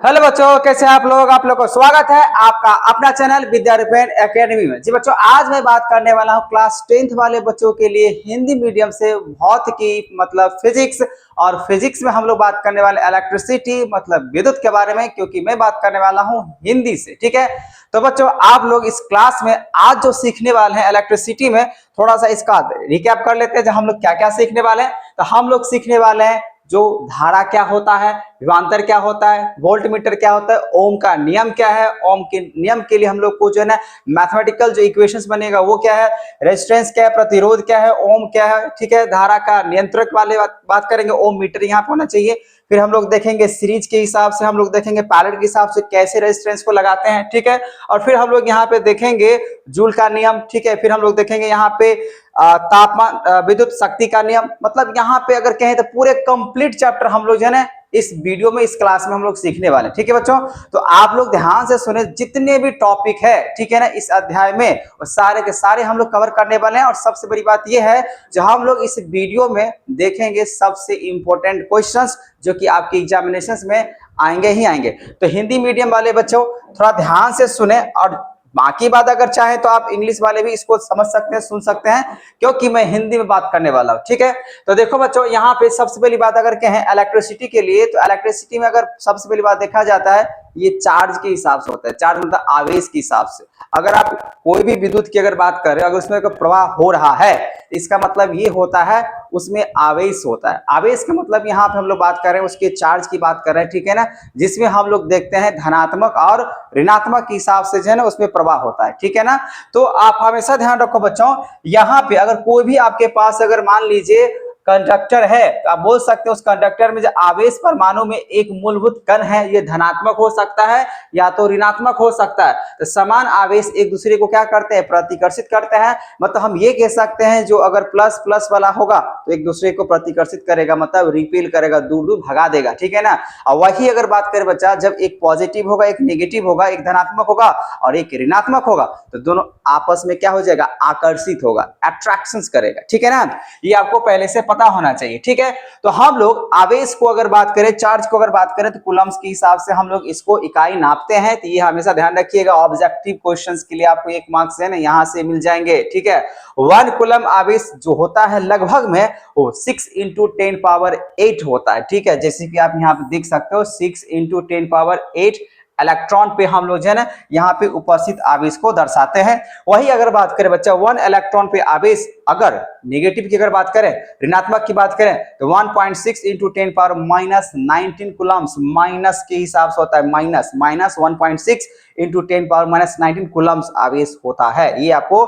Hello बच्चों, कैसे हैं आप लोग। आप लोग को स्वागत है आपका अपना चैनल विद्यारूपेण एकेडमी में। जी बच्चों, आज मैं बात करने वाला हूं क्लास 10th वाले बच्चों के लिए हिंदी मीडियम से भौतिकी मतलब फिजिक्स, और फिजिक्स में हम लोग बात करने वाले इलेक्ट्रिसिटी मतलब विद्युत के बारे में, क्योंकि मैं बात करने वाला हूं हिंदी से। ठीक है, तो बच्चों आप लोग इस क्लास में आज जो सीखने वाले हैं इलेक्ट्रिसिटी में, थोड़ा सा इसका रिकैप कर लेते हैं। जो हम लोग क्या क्या सीखने वाले हैं, तो हम लोग सीखने वाले हैं जो धारा क्या होता है, विभवांतर क्या होता है, वोल्ट मीटर क्या होता है, ओम का नियम क्या है, ओम के नियम के लिए हम लोग को जो है ना मैथमेटिकल जो इक्वेशंस बनेगा वो क्या है, रेजिस्टेंस क्या है, प्रतिरोध क्या है, ओम क्या है। ठीक है, धारा का नियंत्रक वाले बात करेंगे, ओम मीटर यहाँ पे होना चाहिए। फिर हम लोग देखेंगे सीरीज के हिसाब से, हम लोग देखेंगे पैरेलल के हिसाब से कैसे रेजिस्टेंस को लगाते हैं। ठीक है, और फिर हम लोग यहाँ पे देखेंगे जूल का नियम। ठीक है, फिर हम लोग देखेंगे यहाँ पे तापमान विद्युत शक्ति का नियम। मतलब यहाँ पे अगर कहें तो पूरे कंप्लीट चैप्टर हम लोग जो है ना इस वीडियो में, इस क्लास में हम लोग सीखने वाले हैं। ठीक है बच्चों, तो आप लोग ध्यान से सुने, जितने भी टॉपिक है ठीक है ना इस अध्याय में, वो सारे के सारे हम लोग कवर करने वाले हैं। और सबसे बड़ी बात यह है, जो हम लोग इस वीडियो में देखेंगे सबसे इंपॉर्टेंट क्वेश्चंस जो कि आपके एग्जामिनेशंस में आएंगे ही आएंगे। तो हिंदी मीडियम वाले बच्चों थोड़ा ध्यान से सुने, और बाकी बात अगर चाहे तो आप इंग्लिश वाले भी इसको समझ सकते हैं, सुन सकते हैं, क्योंकि मैं हिंदी में बात करने वाला हूं। ठीक है, तो देखो बच्चों, यहाँ पे सबसे पहली बात अगर कहें इलेक्ट्रिसिटी के लिए, तो इलेक्ट्रिसिटी में अगर सबसे पहली बात देखा जाता है, ये चार्ज के हिसाब से होता है। चार्ज मतलब आवेश के हिसाब से। अगर आप कोई भी विद्युत की अगर बात करें, अगर उसमें प्रवाह हो रहा है, इसका मतलब ये होता है उसमें आवेश होता है। आवेश का मतलब यहाँ पे हम लोग बात कर रहे हैं उसके चार्ज की बात कर रहे हैं। ठीक है ना, जिसमें हम लोग देखते हैं धनात्मक और ऋणात्मक के हिसाब से जो है ना उसमें प्रवाह होता है। ठीक है ना, तो आप हमेशा ध्यान रखो बच्चों, यहाँ पे अगर कोई भी आपके पास अगर मान लीजिए कंडक्टर है, तो आप बोल सकते हैं उस कंडक्टर में जो आवेश परमाणु में एक मूलभूत कण है, ये धनात्मक हो सकता है या तो ऋणात्मक हो सकता है। तो समान आवेश एक दूसरे को क्या करते हैं, प्रतिकर्षित करते हैं। मतलब हम ये कह सकते हैं जो अगर प्लस प्लस वाला होगा तो एक दूसरे को प्रतिकर्षित करेगा, मतलब रिपेल करेगा, दूर दूर भगा देगा। ठीक है ना, और वही अगर बात करें बच्चा, जब एक पॉजिटिव होगा, एक नेगेटिव होगा, एक धनात्मक होगा और एक ऋणात्मक होगा, तो दोनों आपस में क्या हो जाएगा, आकर्षित होगा, अट्रैक्शंस करेगा। ठीक है ना, ये आपको पहले से पता होना चाहिए। ठीक है, तो हम लोग आवेश को अगर बात करें, चार्ज को अगर बात करें, तो कूलम्स के हिसाब से हम लोग इसको इकाई नापते हैं। तो ये हमेशा ध्यान रखिएगा, ऑब्जेक्टिव क्वेश्चंस के लिए आपको 1 मार्क्स है ना यहां से मिल जाएंगे। ठीक है, 1 कूलम आवेश जो होता है लगभग में वो 6 × 10⁸ होता है। ठीक है, जैसे कि आप यहाँ पे देख सकते हो 6 × 10⁸ इलेक्ट्रॉन पे हम लोग जो है ना यहाँ पे उपस्थित आवेश को दर्शाते हैं। वही अगर बात करें बच्चा 1 इलेक्ट्रॉन पे आवेश, अगर नेगेटिव की अगर बात करें, ऋणात्मक की बात करें, तो 1.6 × 10⁻19 कूलम्स, माइनस के हिसाब से होता है, माइनस 1.6 × 10⁻19 कूलम्स आवेश होता है। ये आपको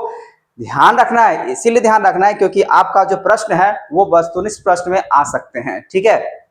ध्यान रखना है, इसीलिए ध्यान रखना है क्योंकि आपका जो प्रश्न है वो वस्तुनिष्ठ प्रश्न में आ सकते हैं। ठीक है,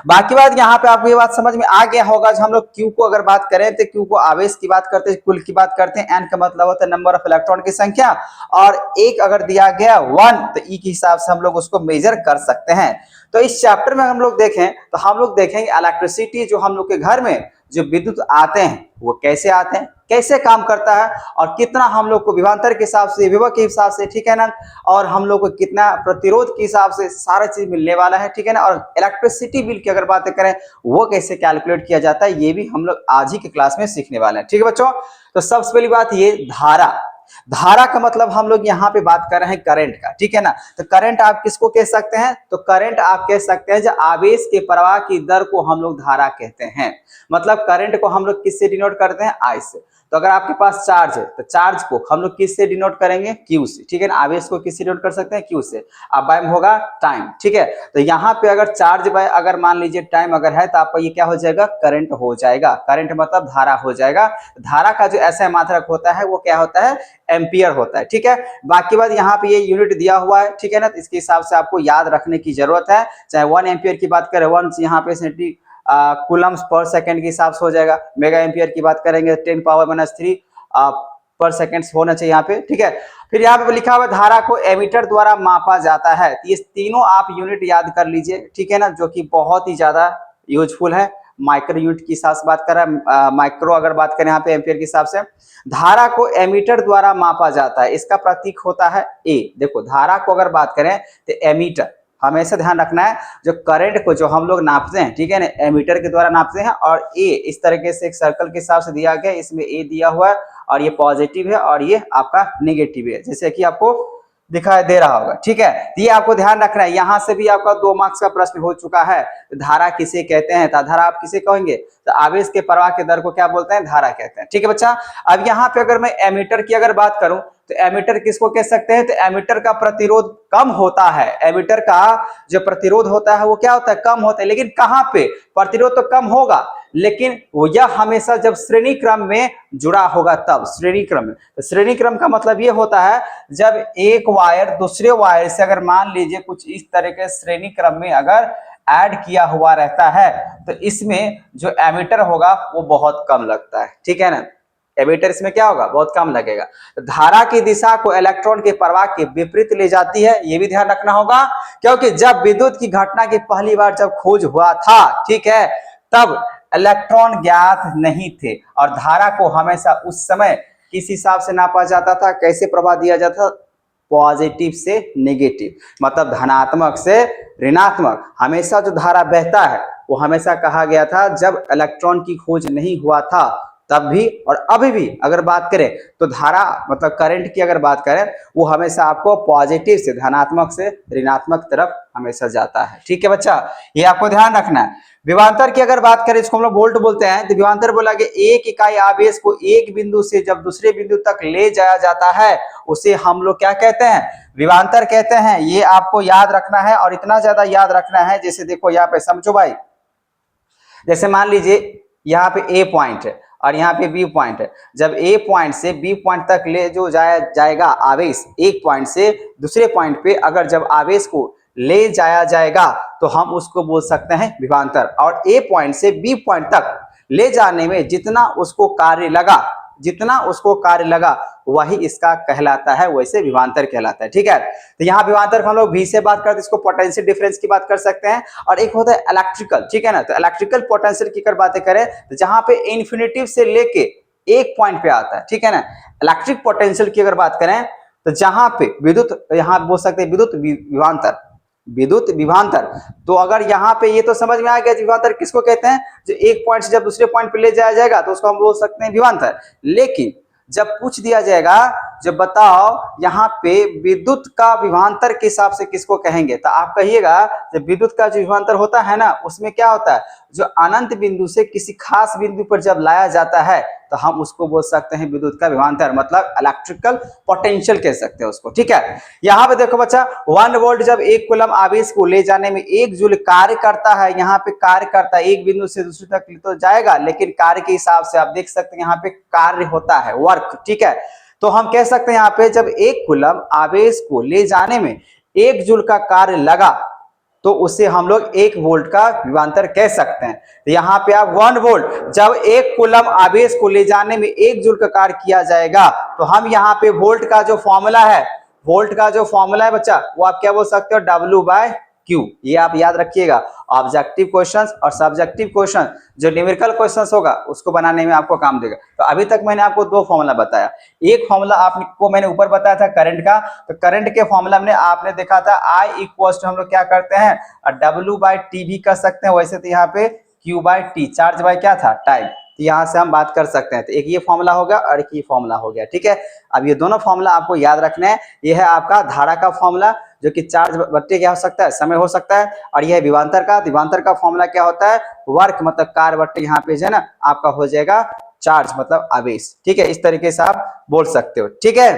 बाकी बात यहाँ पे आपको ये बात समझ में आ गया होगा। जो हम लोग Q को अगर बात करें तो Q को आवेश की बात करते हैं, कुल की बात करते हैं। N का मतलब होता है नंबर ऑफ इलेक्ट्रॉन की संख्या, और एक अगर दिया गया 1 तो E के हिसाब से हम लोग उसको मेजर कर सकते हैं। तो इस चैप्टर में हम लोग देखें तो हम लोग देखेंगे इलेक्ट्रिसिटी, जो हम लोग के घर में जो विद्युत आते हैं वो कैसे आते हैं, कैसे काम करता है, और कितना हम लोग को विभवांतर के हिसाब से, विभव के हिसाब से, ठीक है ना, और हम लोग को कितना प्रतिरोध के हिसाब से सारा चीज मिलने वाला है। ठीक है ना, और इलेक्ट्रिसिटी बिल की अगर बातें करें वो कैसे कैलकुलेट किया जाता है, ये भी हम लोग आज ही के क्लास में सीखने वाले हैं। ठीक है बच्चों, तो सबसे पहली बात ये धारा। धारा का मतलब हम लोग यहाँ पे बात कर रहे हैं करंट का। ठीक है ना, तो करंट आप किसको कह सकते हैं, तो करंट आप कह सकते हैं जो आवेश के प्रवाह की दर को हम लोग धारा कहते हैं। मतलब करंट को हम लोग किससे डिनोट करते हैं, आई से। तो अगर आपके पास चार्ज है तो चार्ज को हम लोग किससे डिनोट करेंगे, क्यू से। ठीक है ना, आवेश को किससे डिनोट कर सकते हैं, क्यू से। अब बाय में होगा टाइम। ठीक है, तो यहाँ पे अगर चार्ज बाय अगर मान लीजिए टाइम अगर है, तो आपका ये क्या हो जाएगा, करंट हो जाएगा। करंट मतलब धारा हो जाएगा। धारा का जो ऐसा मात्रक होता है वो क्या होता है, एम्पियर होता है। ठीक है, बाकी बात यहाँ पे ये यूनिट दिया हुआ है। ठीक है ना, तो इसके हिसाब से आपको याद रखने की जरूरत है। चाहे 1 एम्पियर की बात करें, 1 यहाँ पे कूलम्स पर सेकंड के हिसाब से हो जाएगा। मेगा एम्पियर की बात करेंगे 10⁻³ पर सेकंड होना चाहिए यहाँ पे। ठीक है, फिर यहाँ पे लिखा हुआ धारा को एमीटर द्वारा मापा जाता है। तो ये तीनों आप यूनिट याद कर लीजिए। ठीक है ना, जो कि बहुत ही ज्यादा यूजफुल है। माइक्रो यूनिट की हिसाब से बात कर रहा है, माइक्रो अगर बात करें यहाँ पे एम्पियर के हिसाब से। धारा को एमीटर द्वारा मापा जाता है, इसका प्रतीक होता है ए। देखो धारा को अगर बात करें तो एमीटर, हमेशा ध्यान रखना है जो करंट को जो हम लोग नापते हैं, ठीक है ना, एमीटर के द्वारा नापते हैं। और ए इस तरीके से एक सर्कल के हिसाब से दिया गया, इसमें ए दिया हुआ है और ये पॉजिटिव है और ये आपका निगेटिव है, जैसे कि आपको दिखाई दे रहा होगा, ठीक है। तो ये आपको ध्यान रखना है। यहां से भी आपका 2 मार्क्स का प्रश्न हो चुका है। धारा किसे कहते हैं, तो धारा आप किसे कहेंगे, तो आवेश के प्रवाह के दर को क्या बोलते हैं, धारा कहते हैं, ठीक है बच्चा। अब यहाँ पे अगर मैं एमीटर की अगर बात करूं तो एमीटर किसको कह सकते हैं, तो एमीटर का प्रतिरोध कम होता है। एमीटर का जो प्रतिरोध होता है वो क्या होता है, कम होता है। लेकिन कहां पे प्रतिरोध तो कम होगा, लेकिन वो यह हमेशा जब श्रेणी क्रम में जुड़ा होगा तब, श्रेणी क्रम में। तो श्रेणी क्रम का मतलब ये होता है जब एक वायर दूसरे वायर से अगर मान लीजिए कुछ इस तरह के श्रेणी क्रम में अगर ऐड किया हुआ रहता है तो इसमें जो एमीटर होगा वो बहुत कम लगता है, ठीक है ना। एमीटर इसमें क्या होगा, बहुत कम लगेगा। तो धारा की दिशा को इलेक्ट्रॉन के प्रवाह के विपरीत ले जाती है, ये भी ध्यान रखना होगा। क्योंकि जब विद्युत की घटना की पहली बार जब खोज हुआ था, ठीक है, तब इलेक्ट्रॉन ज्ञात नहीं थे और धारा को हमेशा उस समय किस हिसाब से नापा जाता था, कैसे प्रवाह दिया जाता था, पॉजिटिव से नेगेटिव, मतलब धनात्मक से ऋणात्मक। हमेशा जो धारा बहता है वो हमेशा कहा गया था जब इलेक्ट्रॉन की खोज नहीं हुआ था तब भी और अभी भी अगर बात करें तो धारा मतलब करंट की अगर बात करें वो हमेशा आपको पॉजिटिव से धनात्मक से ऋणात्मक तरफ हमेशा जाता है, ठीक है बच्चा, ये आपको ध्यान रखना है। विभवांतर की अगर बात करें, इसको हम लोग वोल्ट बोलते हैं, तो विभवांतर बोला कि एक इकाई आवेश को एक बिंदु से जब दूसरे बिंदु तक ले जाया जाता है उसे हम लोग क्या कहते हैं, विभवांतर कहते हैं। ये आपको याद रखना है और इतना ज्यादा याद रखना है, जैसे देखो यहाँ पे समझो भाई, जैसे मान लीजिए यहाँ पे ए पॉइंट है और यहाँ पे बी पॉइंट है। जब ए पॉइंट से बी पॉइंट तक ले जो जाएगा आवेश, एक पॉइंट से दूसरे पॉइंट पे अगर जब आवेश को ले जाया जाएगा तो हम उसको बोल सकते हैं विभवांतर। और ए पॉइंट से बी पॉइंट तक ले जाने में जितना उसको कार्य लगा वही इसका कहलाता है, वैसे विभवांतर कहलाता है, ठीक है। तो यहाँ विभवांतर हम लोग भी से बात करते हैं, इसको पोटेंशियल डिफरेंस की बात कर सकते हैं। और एक होता है इलेक्ट्रिकल, ठीक है ना। तो इलेक्ट्रिकल पोटेंशियल की अगर बातें करें तो जहां पे इन्फिनिटी से लेके एक पॉइंट पे आता है, ठीक है ना। इलेक्ट्रिक पोटेंशियल की अगर बात करें तो जहां पे विद्युत, यहाँ बोल सकते हैं विद्युत विभवांतर। तो अगर यहाँ पे ये तो समझ में आ गया विभवांतर किसको कहते हैं, जो एक पॉइंट से जब दूसरे पॉइंट पे ले जाया जाएगा तो उसको हम बोल सकते हैं विभवांतर। लेकिन जब पूछ दिया जाएगा जब बताओ यहाँ पे विद्युत का विभवांतर के हिसाब से किसको कहेंगे, तो आप कहिएगा जब विद्युत का जो विभवांतर होता है ना उसमें क्या होता है, जो अनंत बिंदु से किसी खास बिंदु पर जब लाया जाता है तो हम उसको बोल सकते हैं विद्युत का विभवांतर, मतलब इलेक्ट्रिकल पोटेंशियल कह सकते हैं उसको, ठीक है। यहाँ पे देखो बच्चा 1 वोल्ट जब 1 कूलम आवेश को ले जाने में 1 जूल कार्य करता है, यहाँ पे कार्य करता है, एक बिंदु से दूसरे तक तो जाएगा लेकिन कार्य के हिसाब से आप देख सकते हैं यहाँ पे कार्य होता है, वर्क, ठीक है। तो हम कह सकते हैं यहाँ पे जब 1 कूलम आवेश को ले जाने में 1 जूल का कार्य लगा तो उसे हम लोग 1 वोल्ट का विभवांतर कह सकते हैं। तो यहाँ पे आप 1 वोल्ट जब 1 कूलम आवेश को ले जाने में 1 जूल का कार्य किया जाएगा तो हम यहाँ पे वोल्ट का जो फॉर्मूला है बच्चा वो आप क्या बोल सकते हो, W/Q। ये आप याद रखिएगा। ऑब्जेक्टिव क्वेश्चंस और सब्जेक्टिव क्वेश्चन जो न्यूमेरिकल क्वेश्चंस होगा उसको बनाने में आपको काम देगा। तो अभी तक मैंने आपको 2 फॉर्मूला बताया। एक फॉर्मूला आपको मैंने ऊपर बताया था करंट का, तो करंट के फॉर्मूला में आपने देखा था I इक्वल टू हम लोग क्या करते हैं W/T भी कर सकते हैं, वैसे तो यहाँ पे Q/T, चार्ज बाय क्या था, टाइम। तो यहाँ से हम बात कर सकते हैं। तो एक ये फॉर्मूला हो गया और एक ये फॉर्मूला हो गया, ठीक है। अब ये दोनों फॉर्मूला आपको याद रखना है। ये है आपका धारा का फॉर्मूला जो कि चार्ज बट्टे क्या हो सकता है, समय हो सकता है, और यह है विभवांतर का फॉर्मूला क्या होता है, वर्क मतलब कार्य बट्टे यहाँ पे है ना आपका हो जाएगा चार्ज मतलब आवेश, ठीक है। इस तरीके से आप बोल सकते हो, ठीक है।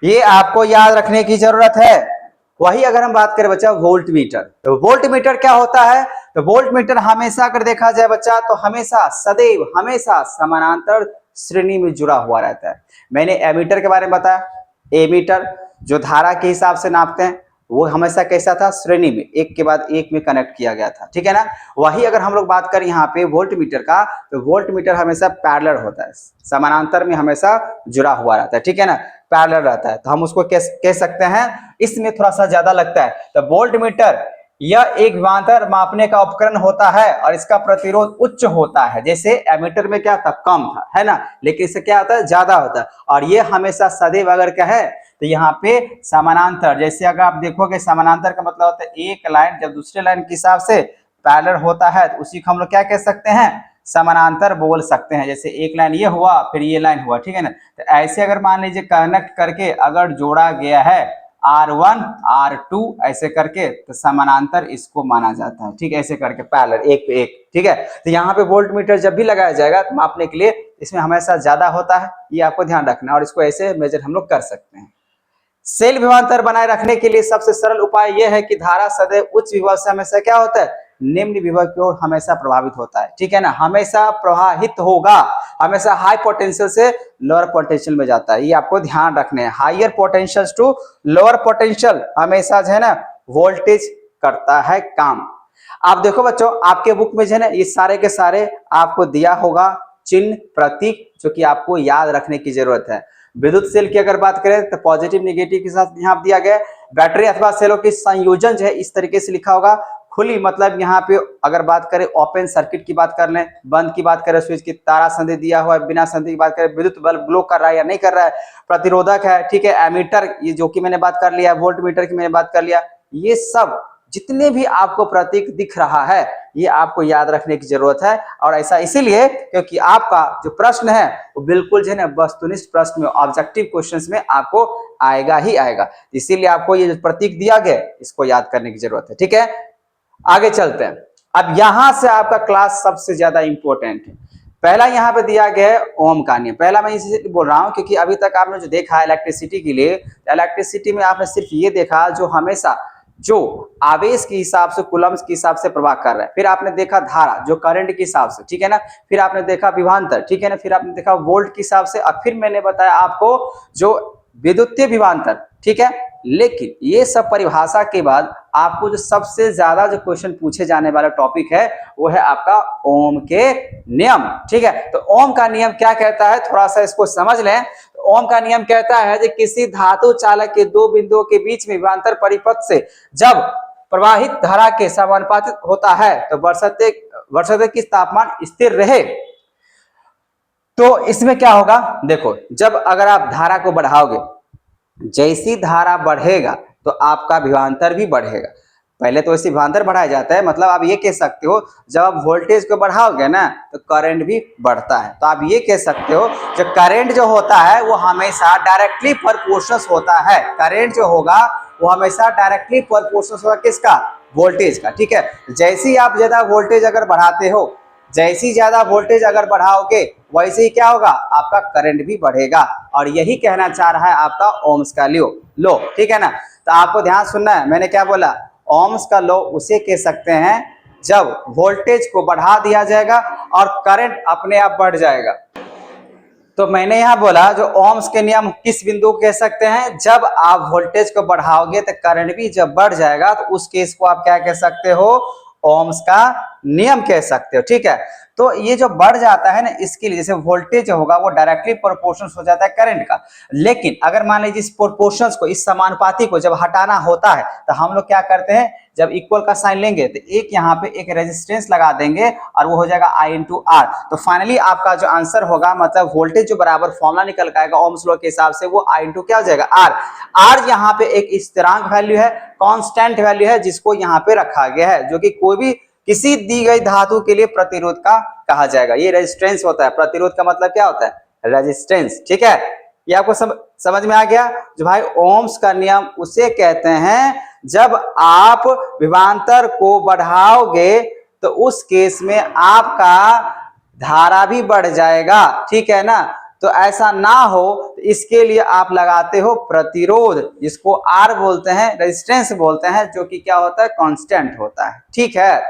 ये आपको याद रखने की जरूरत है। वही अगर हम बात करें बच्चा वोल्ट मीटर, तो वोल्ट मीटर क्या होता है, तो वोल्ट मीटर हमेशा अगर देखा जाए बच्चा तो हमेशा समानांतर श्रेणी में जुड़ा हुआ रहता है। मैंने एमीटर के बारे में बताया, एमीटर जो धारा के हिसाब से नापते हैं वो हमेशा कैसा था, श्रेणी में एक के बाद एक में कनेक्ट किया गया था, ठीक है ना। वही अगर हम लोग बात करें यहाँ पे वोल्ट मीटर का, तो वोल्ट मीटर हमेशा पैरेलल होता है, समानांतर में हमेशा जुड़ा हुआ रहता है, ठीक है ना, पैरेलल रहता है। तो हम उसको कह सकते हैं, इसमें थोड़ा सा ज्यादा लगता है। तो वोल्ट मीटर यह एक विभवांतर मापने का उपकरण होता है और इसका प्रतिरोध उच्च होता है। जैसे एमीटर में क्या था, कम था, है ना, लेकिन इससे क्या होता है, ज्यादा होता है। और ये हमेशा सदैव अगर क्या है तो यहाँ पे समानांतर, जैसे अगर आप देखोगे समानांतर का मतलब होता है एक लाइन जब दूसरे लाइन के हिसाब से पैरेलल होता है तो उसी को हम लोग क्या कह सकते हैं, समानांतर बोल सकते हैं। जैसे एक लाइन ये हुआ फिर ये लाइन हुआ, ठीक है ना। तो ऐसे अगर मान लीजिए कनेक्ट करके अगर जोड़ा गया है R1 R2 ऐसे करके तो समानांतर इसको माना जाता है, ठीक है, ऐसे करके पैरेलल एक पे एक, ठीक है। तो यहाँ पे वोल्ट मीटर जब भी लगाया जाएगा तो मापने के लिए इसमें हमेशा ज्यादा होता है, ये आपको ध्यान रखना, और इसको ऐसे मेजर हम लोग कर सकते हैं। सेल विभवांतर बनाए रखने के लिए सबसे सरल उपाय यह है कि धारा सदैव उच्च विभव से हमेशा क्या होता है, निम्न विभव की ओर हमेशा प्रभावित होता है, ठीक है ना, हमेशा प्रवाहित होगा, हमेशा हाई पोटेंशियल से लोअर पोटेंशियल में जाता है, ये आपको ध्यान रखने हैं। Higher potential to lower potential हमेशा जो है ना वोल्टेज करता है काम। आप देखो बच्चों आपके बुक में जो है ना ये सारे के सारे आपको दिया होगा चिन्ह प्रतीक जो कि आपको याद रखने की जरूरत है। विद्युत सेल की अगर बात करें तो पॉजिटिव नेगेटिव के साथ यहाँ दिया गया, बैटरी अथवा सेलों के संयोजन जो है इस तरीके से लिखा होगा। खुली मतलब यहाँ पे अगर बात करें ओपन सर्किट की बात कर लें, बंद की बात करें स्विच की तारा संधि दिया हुआ है, बिना संधि की बात करें विद्युत बल्ब ग्लो कर रहा है या नहीं कर रहा है, प्रतिरोधक है, ठीक है, एमीटर ये जो कि मैंने बात कर लिया, वोल्ट मीटर की मैंने बात कर लिया, ये सब जितने भी आपको प्रतीक दिख रहा है ये आपको याद रखने की जरूरत है। और ऐसा इसीलिए क्योंकि आपका जो प्रश्न है वो बिल्कुल जो है ना वस्तुनिष्ठ प्रश्न में ऑब्जेक्टिव क्वेश्चंस में आपको आएगा ही आएगा, इसीलिए आपको ये जो प्रतीक दिया गया इसको याद करने की जरूरत है, ठीक है। आगे चलते हैं। अब यहां से आपका क्लास सबसे ज्यादा इंपॉर्टेंट है। पहला यहाँ पे दिया गया है ओम का नियम। पहला मैं इसे बोल रहा हूं क्योंकि अभी तक आपने जो देखा इलेक्ट्रिसिटी के लिए, इलेक्ट्रिसिटी में आपने सिर्फ ये देखा जो हमेशा जो आवेश के हिसाब से कूलम्स के हिसाब से प्रवाह कर रहा है, फिर आपने देखा धारा जो करंट के हिसाब से, ठीक है ना, फिर आपने देखा विभवांतर, ठीक है ना, फिर आपने देखा वोल्ट के हिसाब से, और फिर मैंने बताया आपको जो विद्युतीय विभवांतर, ठीक है। लेकिन ये सब परिभाषा के बाद आपको जो सबसे ज्यादा जो क्वेश्चन पूछे जाने वाला टॉपिक है वो है आपका ओम के नियम, ठीक है। तो ओम का नियम क्या कहता है थोड़ा सा इसको समझ लें। तो ओम का नियम कहता है कि किसी धातु चालक के दो बिंदुओं के बीच में विभवांतर परिपथ से जब प्रवाहित धारा के समानुपातिक होता है तो बशर्ते कि तापमान स्थिर रहे। तो इसमें क्या होगा, देखो जब अगर आप धारा को बढ़ाओगे, जैसी धारा बढ़ेगा तो आपका विभवांतर भी बढ़ेगा। पहले तो इसी विभवांतर बढ़ाया जाता है, मतलब आप ये कह सकते हो जब आप वोल्टेज को बढ़ाओगे ना तो करंट भी बढ़ता है। तो आप ये कह सकते हो जो करंट जो होता है वो हमेशा डायरेक्टली प्रोपोर्शनल होता है, करंट जो होगा वो हमेशा डायरेक्टली प्रोपोर्शनल होगा किसका, वोल्टेज का, ठीक है। जैसे ही आप ज्यादा वोल्टेज अगर बढ़ाते हो, जैसी ज्यादा वोल्टेज अगर बढ़ाओगे वैसे ही क्या होगा, आपका करंट भी बढ़ेगा। और यही कहना चाह रहा है आपका ओम्स का लो, ठीक है ना। तो आपको ध्यान सुनना है, मैंने क्या बोला, ओम्स का लो उसे कह सकते हैं जब वोल्टेज को बढ़ा दिया जाएगा और करंट अपने आप बढ़ जाएगा। तो मैंने यहां बोला जो ओम्स के नियम किस बिंदु को कह सकते हैं, जब आप वोल्टेज को बढ़ाओगे तो करंट भी जब बढ़ जाएगा तो उस केस को आप क्या कह सकते हो, ओम्स का नियम कह सकते हो, ठीक है। तो ये जो बढ़ जाता है ना इसके लिए जैसे वोल्टेज होगा वो डायरेक्टली प्रोपोर्शनल हो जाता है करंट का। लेकिन अगर मान लीजिए इस प्रोपोर्शनल को, इस समानुपाती को जब हटाना होता है तो हम लोग क्या करते हैं, जब इक्वल का साइन लेंगे तो एक यहाँ पे एक रेजिस्टेंस लगा देंगे और वो हो जाएगा I इंटू आर। तो फाइनली आपका जो आंसर होगा मतलब वोल्टेज जो बराबर फॉर्मूला निकल के आएगा ओम्स लॉ के हिसाब से वो I इंटू क्या हो जाएगा आर। आर यहाँ पे एक स्थिरांक वैल्यू है, कांस्टेंट वैल्यू है जिसको यहाँ पे रखा गया है, जो कि कोई भी किसी दी गई धातु के लिए प्रतिरोध का कहा जाएगा। ये रेजिस्टेंस होता है, प्रतिरोध का मतलब क्या होता है, रेजिस्टेंस, ठीक है। ये आपको समझ में आ गया। जो भाई ओम्स का नियम उसे कहते हैं जब आप विभवांतर को बढ़ाओगे तो उस केस में आपका धारा भी बढ़ जाएगा, ठीक है ना। तो ऐसा ना हो तो इसके लिए आप लगाते हो प्रतिरोध, जिसको आर बोलते हैं, रेजिस्टेंस बोलते हैं, जो कि क्या होता है, कांस्टेंट होता है, ठीक है।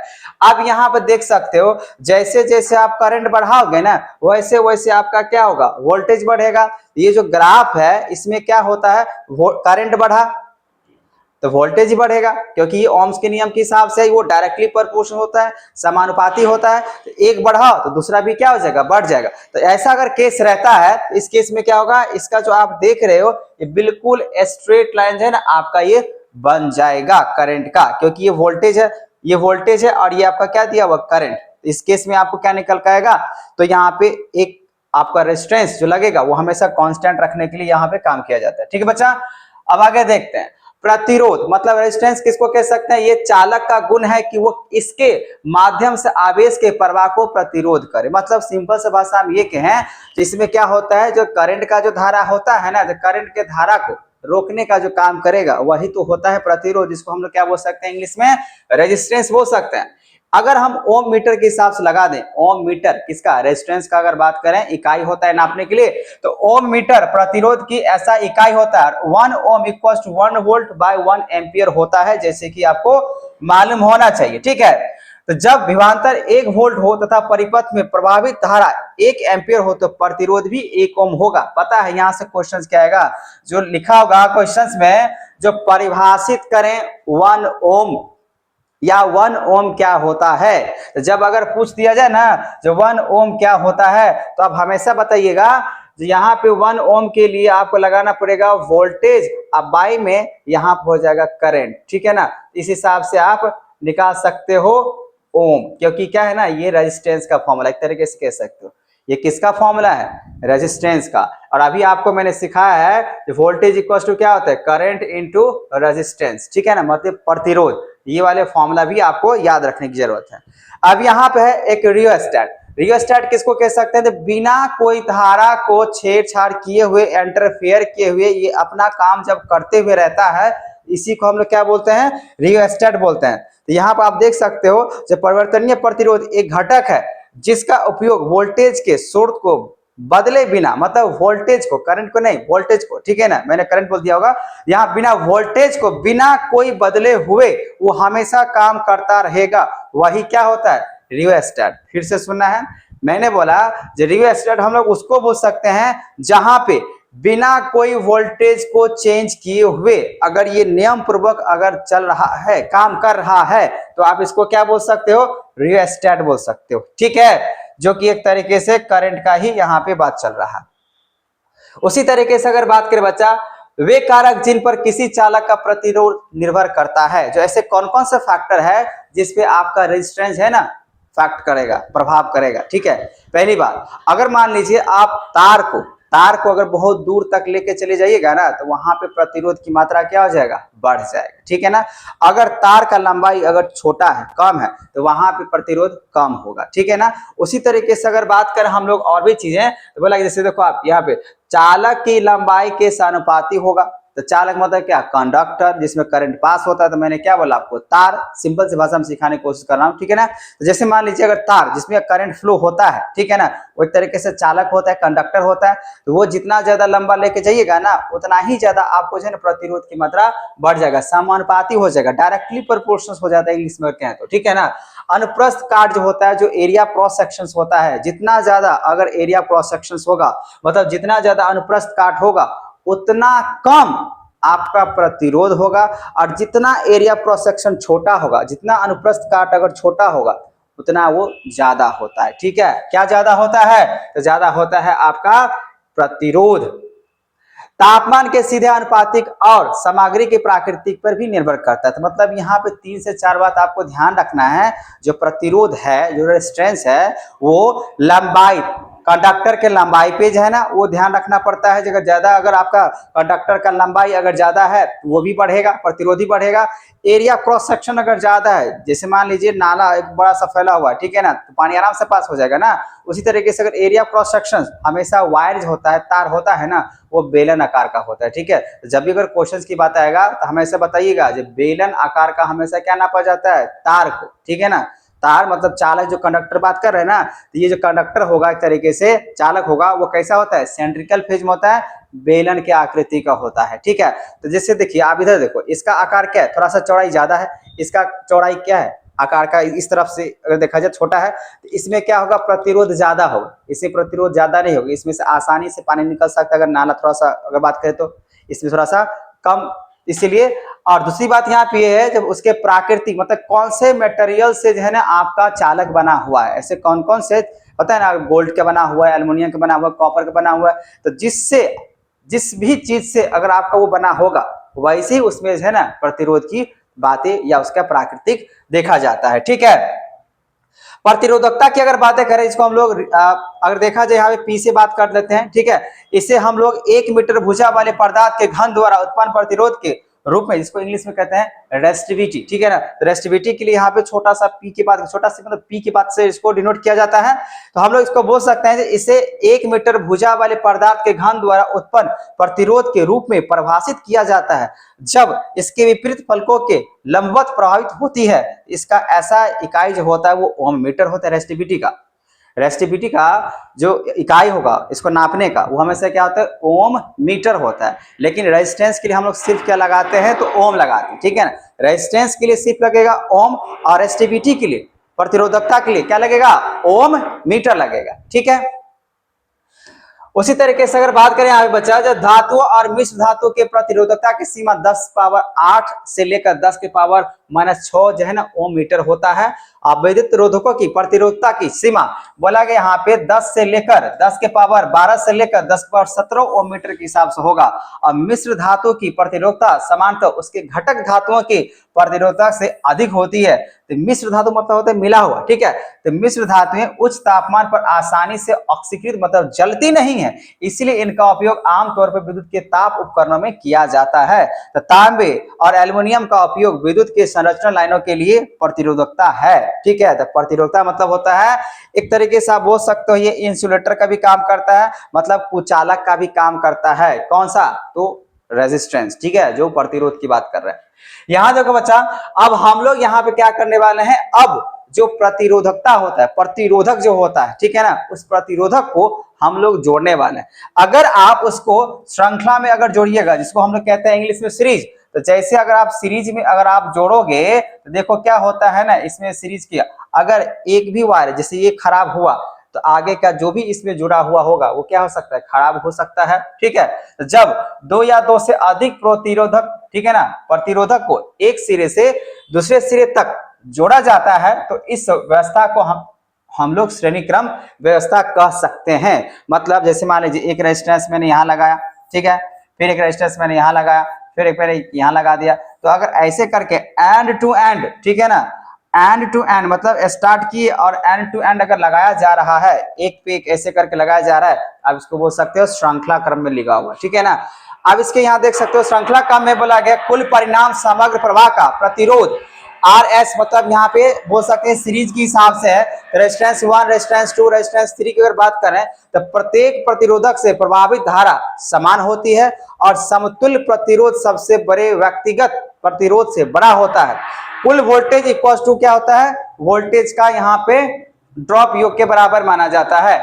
अब यहाँ पे देख सकते हो जैसे जैसे आप करंट बढ़ाओगे ना वैसे वैसे आपका क्या होगा, वोल्टेज बढ़ेगा। ये जो ग्राफ है इसमें क्या होता है, करंट बढ़ा तो वोल्टेज ही बढ़ेगा, क्योंकि ये ओम्स के नियम के हिसाब से वो डायरेक्टली प्रोपोर्शनल होता है, समानुपाती होता है। तो एक बढ़ा तो दूसरा भी क्या हो जाएगा, बढ़ जाएगा। तो ऐसा अगर केस रहता है तो इस केस में क्या होगा, इसका जो आप देख रहे हो ये बिल्कुल स्ट्रेट लाइन है ना आपका ये बन जाएगा करंट का, क्योंकि ये वोल्टेज है, ये वोल्टेज है और ये आपका क्या दिया हुआ करंट। इस केस में आपको क्या निकल के आएगा, तो यहाँ पे एक आपका रेजिस्टेंस जो लगेगा वो हमेशा कांस्टेंट रखने के लिए यहाँ पे काम किया जाता है। ठीक है बच्चा, अब आगे देखते हैं। प्रतिरोध मतलब रेजिस्टेंस किसको कह सकते हैं? ये चालक का गुण है कि वो इसके माध्यम से आवेश के प्रवाह को प्रतिरोध करे। मतलब सिंपल से भाषा में ये कहें, इसमें क्या होता है, जो करंट का जो धारा होता है ना, जो करंट के धारा को रोकने का जो काम करेगा वही तो होता है प्रतिरोध, जिसको हम लोग क्या बोल सकते हैं इंग्लिश में? रेजिस्टेंस बोल सकते हैं। अगर हम ओम मीटर के हिसाब से लगा दें, ओम मीटर किसका? रेजिस्टेंस का अगर बात करें, इकाई होता है नापने के लिए, तो ओम मीटर प्रतिरोध की ऐसा इकाई होता है। 1 ohm equals to 1 volt by 1 ampere होता है, जैसे कि आपको मालूम होना चाहिए। ठीक है, तो जब विभवांतर 1 वोल्ट हो तथा परिपथ में प्रभावित धारा 1 एम्पियर हो तो प्रतिरोध भी 1 ओम होगा। पता है यहाँ से क्वेश्चन क्या आएगा, जो लिखा होगा क्वेश्चन में, जो परिभाषित करें 1 ओम या 1 ओम क्या होता है। तो जब अगर पूछ दिया जाए ना जो 1 ओम क्या होता है, तो आप हमेशा बताइएगा यहाँ पे 1 ओम के लिए आपको लगाना पड़ेगा वोल्टेज, अब बाई में यहाँ पे हो जाएगा करंट। ठीक है ना, इस हिसाब से आप निकाल सकते हो ओम, क्योंकि क्या है ना, ये रेजिस्टेंस का फॉर्मूला एक तरीके से कह सकते हो। ये किसका फॉर्मूला है? रेजिस्टेंस का। और अभी आपको मैंने सिखाया है वोल्टेज इक्वल टू क्या होता है? Current into resistance. ठीक है ना, मतलब प्रतिरोध। ये वाले फॉर्मूला भी आपको याद रखने की जरूरत है। अब यहाँ पे है एक रियोस्टेट। रियोस्टेट किसको कह सकते हैं? तो बिना कोई धारा को छेड़छाड़ किए हुए, इंटरफेयर किए हुए, ये अपना काम जब करते हुए रहता है, इसी को हम लोग क्या बोलते हैं? रियोस्टेट बोलते हैं। तो यहाँ पर आप देख सकते हो जो परिवर्तनीय प्रतिरोध एक घटक है जिसका उपयोग वोल्टेज के स्रोत को बदले बिना, मतलब वोल्टेज को, करंट को नहीं, वोल्टेज को, ठीक है ना, मैंने करंट बोल दिया होगा, यहाँ बिना वोल्टेज को बिना कोई बदले हुए वो हमेशा काम करता रहेगा, वही क्या होता है? रियोस्टेट। फिर से सुनना है, मैंने बोला जो रियोस्टेट हम लोग उसको बोल सकते हैं जहां पे बिना कोई वोल्टेज को चेंज किए हुए अगर ये नियम पूर्वक अगर चल रहा है, काम कर रहा है, तो आप इसको क्या बोल सकते हो? रियोस्टेट बोल सकते हो। ठीक है, जो कि एक तरीके से करंट का ही यहाँ पे बात चल रहा है। उसी तरीके से अगर बात करें बच्चा, वे कारक जिन पर किसी चालक का प्रतिरोध निर्भर करता है, जो ऐसे कौन कौन से फैक्टर है जिसपे आपका रेजिस्टेंस है ना फैक्ट करेगा, प्रभाव करेगा। ठीक है, पहली बात, अगर मान लीजिए आप तार को अगर बहुत दूर तक लेके चले जाइएगा ना, तो वहां पे प्रतिरोध की मात्रा क्या हो जाएगा? बढ़ जाएगा। ठीक है ना, अगर तार का लंबाई अगर छोटा है, कम है, तो वहां पे प्रतिरोध कम होगा। ठीक है ना, उसी तरीके से अगर बात करें हम लोग और भी चीजें, तो बोला जैसे देखो आप यहाँ पे चालक की लंबाई के समानुपाती होगा। तो चालक मतलब क्या? कंडक्टर, जिसमें करंट पास होता है। तो मैंने क्या बोला आपको? तार। सिंपल सी भाषा में सिखाने की कोशिश कर रहा हूँ। ठीक है ना, तो जैसे मान लीजिए अगर तार जिसमें करंट फ्लो होता है, ठीक है ना, वो एक तरीके से चालक होता है, कंडक्टर होता है, तो वो जितना ज्यादा लंबा लेके जाइएगा ना, उतना ही ज्यादा आपको जो है ना प्रतिरोध की मात्रा बढ़ जाएगा, समानुपाती हो जाएगा, डायरेक्टली प्रोपोर्शनल हो जाता है इंग्लिश में कहें तो। ठीक है ना, अनुप्रस्थ काट जो होता है, जो एरिया क्रॉस सेक्शन होता है, जितना ज्यादा अगर एरिया क्रॉस सेक्शन होगा, मतलब जितना ज्यादा अनुप्रस्थ काट होगा उतना कम आपका प्रतिरोध होगा, और जितना एरिया क्रॉस सेक्शन छोटा होगा, जितना अनुप्रस्थ काट अगर छोटा होगा, उतना वो ज्यादा होता है। ठीक है, क्या ज्यादा होता है? तो ज्यादा होता है आपका प्रतिरोध। तापमान के सीधे आनुपातिक और सामग्री के प्राकृतिक पर भी निर्भर करता है। तो मतलब यहाँ पे 3 से 4 बात आपको ध्यान रखना है। जो प्रतिरोध है, जो रेजिस्टेंस है, वो लंबाई, कंडक्टर के लंबाई पे जो है ना वो ध्यान रखना पड़ता है। अगर ज्यादा, अगर आपका कंडक्टर का लंबाई अगर ज्यादा है तो वो भी बढ़ेगा, प्रतिरोधी बढ़ेगा। एरिया क्रॉस सेक्शन अगर ज्यादा है, जैसे मान लीजिए नाला एक बड़ा सा फैला हुआ है, ठीक है ना, तो पानी आराम से पास हो जाएगा ना। उसी तरीके से अगर एरिया क्रॉस सेक्शन, हमेशा वायर जो होता है, तार होता है ना, वो बेलन आकार का होता है। ठीक है, जब भी अगर क्वेश्चन की बात आएगा तो हमेशा बताइएगा जब बेलन आकार का हमेशा क्या नापा जाता है? तार को। ठीक है ना, तार मतलब चालक, जो कंडक्टर बात कर रहे हैं ना, तो ये जो कंडक्टर होगा एक तरीके से चालक होगा, वो कैसा होता है? सेंट्रिकल फेज में होता है, बेलन के आकृति का होता है। ठीक है, तो जैसे देखिए आप इधर देखो, इसका आकार क्या है? थोड़ा सा चौड़ाई ज्यादा है, इसका चौड़ाई क्या है? आकार का इस तरफ से अगर देखा जाए छोटा है, तो इसमें क्या होगा? प्रतिरोध ज्यादा होगा। इससे प्रतिरोध ज्यादा नहीं होगा, इसमें से आसानी से पानी निकल सकता है। अगर नाला थोड़ा सा अगर बात करें तो इसमें थोड़ा सा कम, इसीलिए। और दूसरी बात यहाँ पे है, जब उसके प्राकृतिक मतलब कौन से मटेरियल से जो है ना आपका चालक बना हुआ है, ऐसे कौन कौन से पता है ना? गोल्ड का बना हुआ है, एल्युमिनियम का बना हुआ है, कॉपर का बना हुआ है। तो जिससे, जिस भी चीज से अगर आपका वो बना होगा, वैसे ही उसमें जो है ना प्रतिरोध की बातें या उसका प्राकृतिक देखा जाता है। ठीक है, प्रतिरोधकता की अगर बातें करें, इसको हम लोग अगर देखा जाए यहाँ पे पी से बात कर लेते हैं, ठीक है। इसे हम लोग 1 मीटर भुजा वाले पदार्थ के घन द्वारा उत्पन्न प्रतिरोध के रूप में, जिसको इंग्लिश में कहते हैं रेसिस्टिविटी, ठीक है ना। तो रेसिस्टिविटी के लिए यहाँ पे छोटा सा पी के बाद, छोटा सा मतलब पी के बाद से इसको डिनोट किया जाता है। तो हम लोग इसको बोल सकते हैं कि इसे 1 मीटर भुजा वाले पदार्थ के घन द्वारा उत्पन्न प्रतिरोध के रूप में परिभाषित किया जाता है जब इसके विपरीत फलकों के लंबवत प्रभावित होती है। इसका ऐसा इकाई जो होता है वो ओम मीटर होता है। रेसिस्टिविटी का जो इकाई होगा इसको नापने का, वो हमेशा क्या होता है, ओम मीटर होता है। लेकिन रेजिस्टेंस के लिए हम लोग सिर्फ क्या लगाते हैं, तो ओम लगाते हैं, ठीक है ना। रेजिस्टेंस के लिए सिर्फ लगेगा ओम, और रेसिस्टिविटी के लिए, प्रतिरोधकता के लिए क्या लगेगा, ओम मीटर लगेगा, ठीक है। उसी तरीके से अगर बात करें यहाँ बच्चा, जो धातु और मिश्र धातु के प्रतिरोधकता की सीमा 10 पावर 8 से लेकर 10 के पावर -6 जो है ना ओम मीटर होता है। और वैद्युत रोधकों की प्रतिरोधकता की सीमा बोला गया यहाँ पे 10 से लेकर 10 के पावर 12 से लेकर 10 के पावर 17 ओम मीटर के हिसाब से होगा। और मिश्र धातु की प्रतिरोधकता सामान्यतः उसके घटक धातुओं की प्रतिरोधकता से अधिक होती है। तो मिश्र धातु मतलब होता है मिला हुआ, ठीक है। तो मिश्र धातुएं उच्च तापमान पर आसानी से ऑक्सीकृत मतलब जलती नहीं है, इसलिए इनका उपयोग आमतौर पर विद्युत के ताप उपकरणों में किया जाता है। तो तांबे और एल्युमिनियम का उपयोग विद्युत के संरक्षण लाइनों के लिए प्रतिरोधकता है, ठीक है। तो प्रतिरोधकता मतलब होता है, एक तरीके से आप बोल सकते हो ये इंसुलेटर का भी काम करता है, मतलब कुचालक का भी काम करता है। कौन सा, तो रेजिस्टेंस, ठीक है, जो प्रतिरोध की बात कर रहे हैं। यहां देखो बच्चा, अब हम लोग यहाँ पे क्या करने वाले हैं, अब जो प्रतिरोधकता होता है, प्रतिरोधक जो होता है, ठीक है ना, उस प्रतिरोधक को हम लोग जोड़ने वाले हैं। अगर आप उसको श्रृंखला में अगर जोड़िएगा, जिसको हम लोग कहते हैं इंग्लिश में सीरीज, तो जैसे अगर आप सीरीज में अगर आप जोड़ोगे तो देखो क्या होता है ना, इसमें सीरीज किया, अगर एक भी वायर जैसे ये खराब हुआ तो आगे का जो भी इसमें जुड़ा हुआ होगा वो क्या हो सकता है, खराब हो सकता है, ठीक है। तो जब 2 या 2 से अधिक प्रतिरोधक, ठीक है ना, प्रतिरोधक को एक सिरे से दूसरे सिरे तक जोड़ा जाता है तो इस व्यवस्था को हम लोग श्रेणी क्रम व्यवस्था कह सकते हैं। मतलब जैसे मान लीजिए एक रेजिस्टेंस मैंने यहाँ लगाया, ठीक है, फिर एक रेजिस्टेंस मैंने यहाँ लगाया, फिर एक मैंने यहाँ लगा दिया। तो अगर ऐसे करके एंड टू एंड, ठीक है ना, एंड टू एंड मतलब स्टार्ट किए और एंड टू एंड अगर लगाया जा रहा है, एक पे एक ऐसे करके लगाया जा रहा है, अब इसको बोल सकते हो श्रृंखला क्रम में लिखा हुआ, ठीक है ना। अब इसके यहाँ देख सकते हो श्रृंखला क्रम में बोला गया कुल परिणाम समग्र प्रवाह का प्रतिरोध RS, मतलब यहाँ पे बोल सकते हैं सीरीज के हिसाब से है। रेजिस्टेंस 1, रेजिस्टेंस 2, रेजिस्टेंस 3 की अगर बात करें तो प्रत्येक प्रतिरोधक से प्रभावित धारा समान होती है और समतुल्य प्रतिरोध सबसे बड़े व्यक्तिगत प्रतिरोध से बड़ा होता है। कुल वोल्टेज इक्वल टू क्या होता है, वोल्टेज का यहाँ पे ड्रॉप योग के बराबर माना जाता है,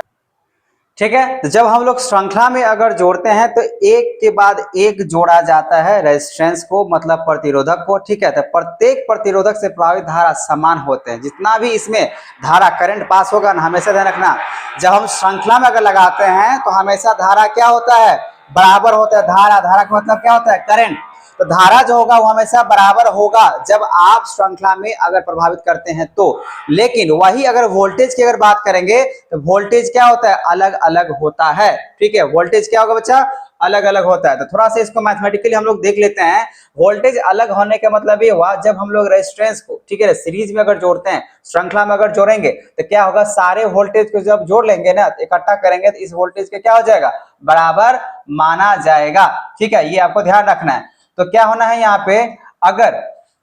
ठीक है। तो जब हम लोग श्रृंखला में अगर जोड़ते हैं तो एक के बाद एक जोड़ा जाता है रेजिस्टेंस को, मतलब प्रतिरोधक को, ठीक है। तो प्रत्येक प्रतिरोधक से प्रभावित धारा समान होते हैं, जितना भी इसमें धारा करंट पास होगा ना, हमेशा ध्यान रखना, जब हम श्रृंखला में अगर लगाते हैं तो हमेशा धारा क्या होता है, बराबर होता है। धारा का मतलब क्या होता है, करंट। तो धारा जो होगा वो हमेशा बराबर होगा जब आप श्रृंखला में अगर प्रभावित करते हैं तो। लेकिन वही अगर वोल्टेज की अगर बात करेंगे तो वोल्टेज क्या होता है, अलग अलग होता है, ठीक है। वोल्टेज क्या होगा बच्चा, अलग अलग होता है। तो थोड़ा सा इसको मैथमेटिकली हम लोग देख लेते हैं। वोल्टेज अलग होने का मतलब ये हुआ, जब हम लोग रेजिस्टेंस को, ठीक है, सीरीज में अगर जोड़ते हैं, श्रृंखला में अगर जोड़ेंगे तो क्या होगा, सारे वोल्टेज को जब जोड़ लेंगे ना, इकट्ठा करेंगे तो इस वोल्टेज का क्या हो जाएगा, बराबर माना जाएगा, ठीक है। ये आपको ध्यान रखना है। तो क्या होना है यहाँ पे,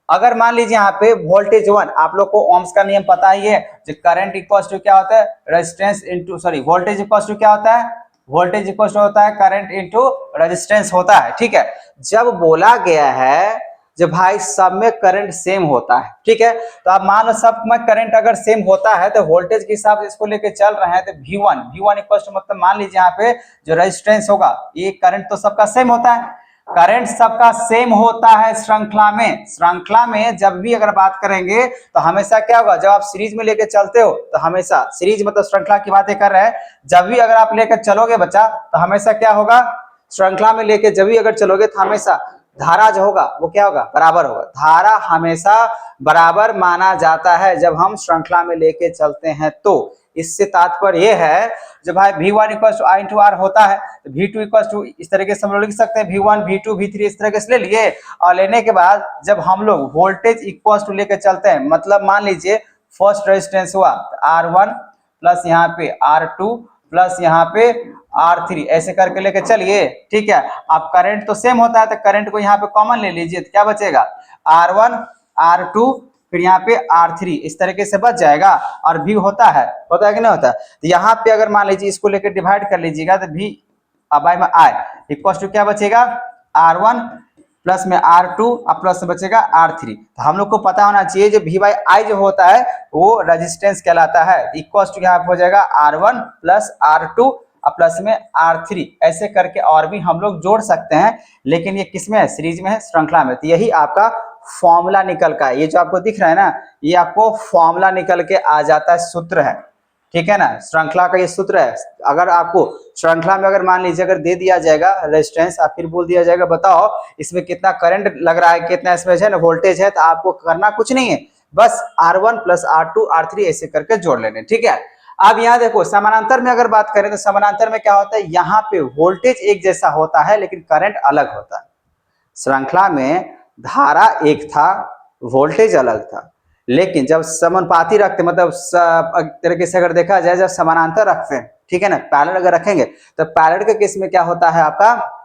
अगर मान लीजिए यहाँ पे वोल्टेज 1, आप लोग को ओम्स का नियम पता ही है, जो करंट इक्वल्स टू क्या होता है, resistance into voltage equals to क्या होता है, वोल्टेज इक्वल्स टू होता है करंट इनटू रेजिस्टेंस होता है, ठीक है। जब बोला गया है जब भाई सब में करंट सेम होता है, ठीक है, तो आप मान लो सब में करंट अगर सेम होता है तो वोल्टेज के हिसाब से इसको लेके चल रहे हैं तो V1 इक्वल्स टू, मतलब मान लीजिए यहाँ पे जो रेजिस्टेंस होगा, ये करंट तो सबका सेम होता है, करंट सबका सेम होता है श्रृंखला में जब भी अगर बात करेंगे तो हमेशा क्या होगा, जब आप सीरीज में लेके चलते हो तो हमेशा, सीरीज मतलब श्रृंखला की बातें कर रहे हैं, जब भी अगर आप लेकर चलोगे बच्चा तो हमेशा क्या होगा, श्रृंखला में लेके जब भी अगर चलोगे तो हमेशा धारा जो होगा वो क्या होगा, बराबर होगा। धारा हमेशा बराबर माना जाता है जब हम श्रृंखला में लेके चलते हैं तो। इससे तात्पर्य यह है, जब भाई V1 equal to I into R होता है तो V2 इक्वल टू, इस तरीके से हम लोग लिख सकते हैं V1 V2 V3 इस तरीके से ले लिए, और लेने के बाद जब हम लोग वोल्टेज इक्वल टू लेकर चलते हैं, मतलब मान लीजिए फर्स्ट रेजिस्टेंस हुआ R1 प्लस यहाँ पे R2 प्लस यहाँ पे R3 ऐसे करके लेके चलिए, ठीक है। अब करंट तो सेम होता है तो करंट को यहाँ पे कॉमन ले लीजिए, तो क्या बचेगा R1 R2 फिर यहाँ पे R3 इस तरीके से बच जाएगा। और V होता है कि नहीं होता है, तो यहाँ पे अगर मान लीजिए इसको लेकर डिवाइड कर लीजिएगा तो V अब में I इक्वल टू क्या बचेगा R1 प्लस में R2 और प्लस में बचेगा R3। तो हम लोग को पता होना चाहिए जो V बाई I जो होता है वो रेजिस्टेंस कहलाता है। इक्वल टू यहाँ पे हो जाएगा R1 प्लस R2 और प्लस में R3 ऐसे करके और भी हम लोग जोड़ सकते हैं, लेकिन ये किस में है, सीरीज में है, श्रृंखला में। तो यही आपका फॉर्मूला निकल का है, ये जो आपको दिख रहा है ना ये आपको फॉर्मूला निकल के आ जाता है, सूत्र है, ठीक है ना। श्रृंखला का ये सूत्र है। अगर आपको श्रृंखला में अगर मान लीजिए अगर दे दिया जाएगा रेजिस्टेंस और फिर बोल दिया जाएगा बताओ इसमें कितना करंट लग रहा है, कितना इसमें है ना वोल्टेज है, तो आपको करना कुछ नहीं है, बस R1 प्लस R2 R3 ऐसे करके जोड़ लेने, ठीक है। अब यहाँ देखो समानांतर में अगर बात करें तो समानांतर में क्या होता है, यहाँ पे वोल्टेज एक जैसा होता है लेकिन करंट अलग होता है। श्रृंखला में धारा एक था, वोल्टेज अलग था, लेकिन जब समानुपाती रखते मतलब तरीके से अगर देखा जाए जब समानांतर रखते हैं, ठीक है ना, पैरेलल अगर रखेंगे तो पैरेलल के केस में क्या होता है आपका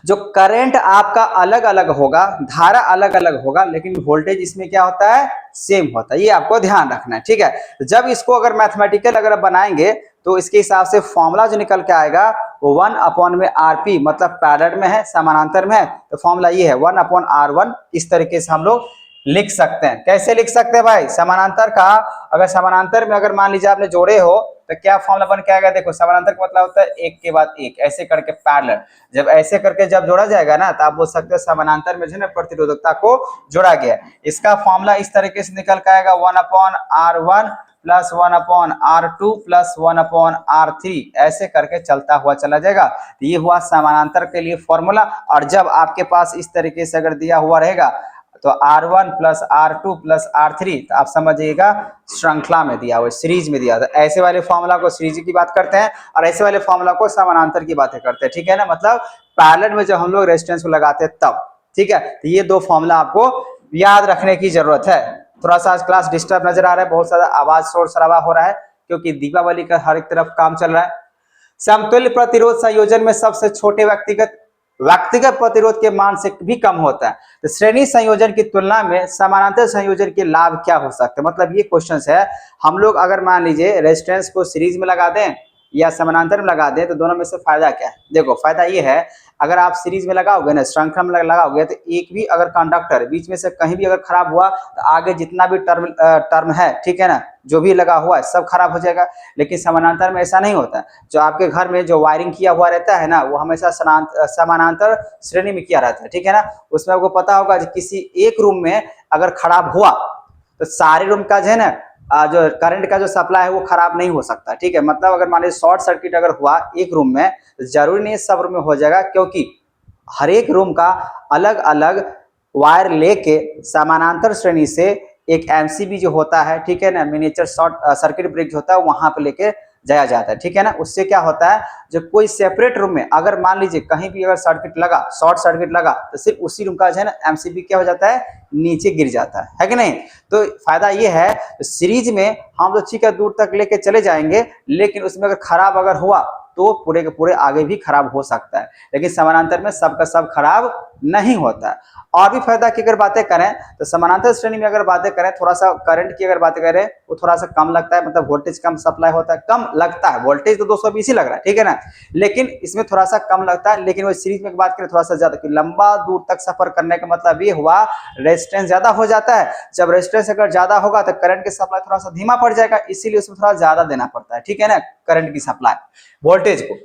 जो करंट आपका अलग अलग होगा, धारा अलग अलग होगा, लेकिन वोल्टेज इसमें क्या होता है सेम होता है, ये आपको ध्यान रखना है, ठीक है। जब इसको अगर मैथमेटिकल अगर बनाएंगे तो इसके हिसाब से फॉर्मूला जो निकल के आएगा वो 1 अपॉन में RP मतलब पैरेलल में है, समानांतर में है, तो फॉर्मूला ये है 1 अपॉन R1। इस तरीके से हम लोग लिख सकते हैं। कैसे लिख सकते हैं भाई, समानांतर का अगर समानांतर में अगर मान लीजिए आपने जोड़े हो तो क्या फॉर्मूला बन के आएगा, देखो समानांतर का मतलब होता है एक के बाद एक ऐसे करके पैरेलल, जब ऐसे करके जब जोड़ा जाएगा ना तो आप बोल सकते हो समानांतर में जो है प्रतिरोधकता को जोड़ा गया। इसका फॉर्मूला इस तरीके से निकल के आएगा 1 upon R1 plus 1 upon R2 plus 1 upon R3 ऐसे करके चलता हुआ चला जाएगा। तो ये हुआ समानांतर के लिए फॉर्मूला। और जब आपके पास इस तरीके से अगर दिया हुआ रहेगा तो R1 plus R2 plus R3 तो आप समझिएगा श्रृंखला में दिया हुआ, सीरीज में दिया। तो ऐसे वाले फॉर्मूला को सीरीज की बात करते हैं और ऐसे वाले फॉर्मूला को समानांतर की बातें करते हैं, ठीक है ना। मतलब पैरेलल में जब हम लोग रेजिस्टेंस को लगाते हैं तब, ठीक है। तो ये दो फॉर्मूला आपको याद रखने की जरूरत है। थोड़ा सा आज क्लास डिस्टर्ब नजर आ रहा है, बहुत सारा आवाज शोर शराबा हो रहा है क्योंकि दीपावली का हर एक तरफ काम चल रहा है। समतुल्य प्रतिरोध संयोजन में सबसे छोटे व्यक्तिगत प्रतिरोध के मान से भी कम होता है। तो श्रेणी संयोजन की तुलना में समानांतर संयोजन के लाभ क्या हो सकते हैं, मतलब ये क्वेश्चन है। हम लोग अगर मान लीजिए रेजिस्टेंस को सीरीज में लगा दें या समानांतर में लगा दें तो दोनों में से फायदा क्या है। देखो फायदा ये है अगर आप सीरीज में लगाओगे ना, श्रृंखला में लगाओगे तो एक भी अगर कंडक्टर बीच में से कहीं भी अगर खराब हुआ तो आगे जितना भी टर्म है, ठीक है ना, जो भी लगा हुआ है सब खराब हो जाएगा। लेकिन समानांतर में ऐसा नहीं होता। जो आपके घर में जो वायरिंग किया हुआ रहता है ना वो हमेशा समानांतर श्रेणी में किया रहता है, ठीक है ना। उसमें आपको पता होगा कि किसी एक रूम में अगर खराब हुआ तो सारे रूम का जो है ना जो करंट का जो सप्लाई है वो खराब नहीं हो सकता, ठीक है। मतलब अगर मान लीजिए शॉर्ट सर्किट अगर हुआ एक रूम में तो जरूरी नहीं सब रूम में हो जाएगा, क्योंकि हर एक रूम का अलग अलग वायर लेके समानांतर श्रेणी से एक एमसीबी जो होता है, ठीक है ना, मिनिएचर शॉर्ट सर्किट ब्रेकर होता है वहां पे लेके जाया जाता है, ठीक है ना। उससे क्या होता है जो कोई सेपरेट रूम में अगर मान लीजिए कहीं भी अगर शॉर्ट सर्किट लगा तो सिर्फ उसी रूम का जो है ना एमसीबी क्या हो जाता है नीचे गिर जाता है कि नहीं। तो फायदा ये है सीरीज में हम तो ठीक है दूर तक लेके चले जाएंगे, लेकिन उसमें अगर खराब अगर हुआ तो पूरे के पूरे आगे भी खराब हो सकता है, लेकिन समानांतर में सबका सब खराब नहीं होता है। और भी फायदा की अगर बातें करें तो समानांतर श्रेणी में अगर बातें करें थोड़ा सा करंट की अगर बातें करें वो थोड़ा सा कम लगता है, मतलब वोल्टेज कम सप्लाई होता है, कम लगता है। वोल्टेज तो 220 ही लग रहा है, ठीक है ना, लेकिन इसमें थोड़ा सा कम लगता है। लेकिन वो सीरीज में बात करें थोड़ा सा ज्यादा, लंबा दूर तक सफर करने का मतलब ये हुआ रेजिस्टेंस ज्यादा हो जाता है। जब रेजिस्टेंस अगर ज्यादा होगा तो करंट की सप्लाई थोड़ा सा धीमा पड़ जाएगा, इसीलिए उसमें थोड़ा ज्यादा देना पड़ता है, ठीक है ना, करंट की सप्लाई वोल्टेज को।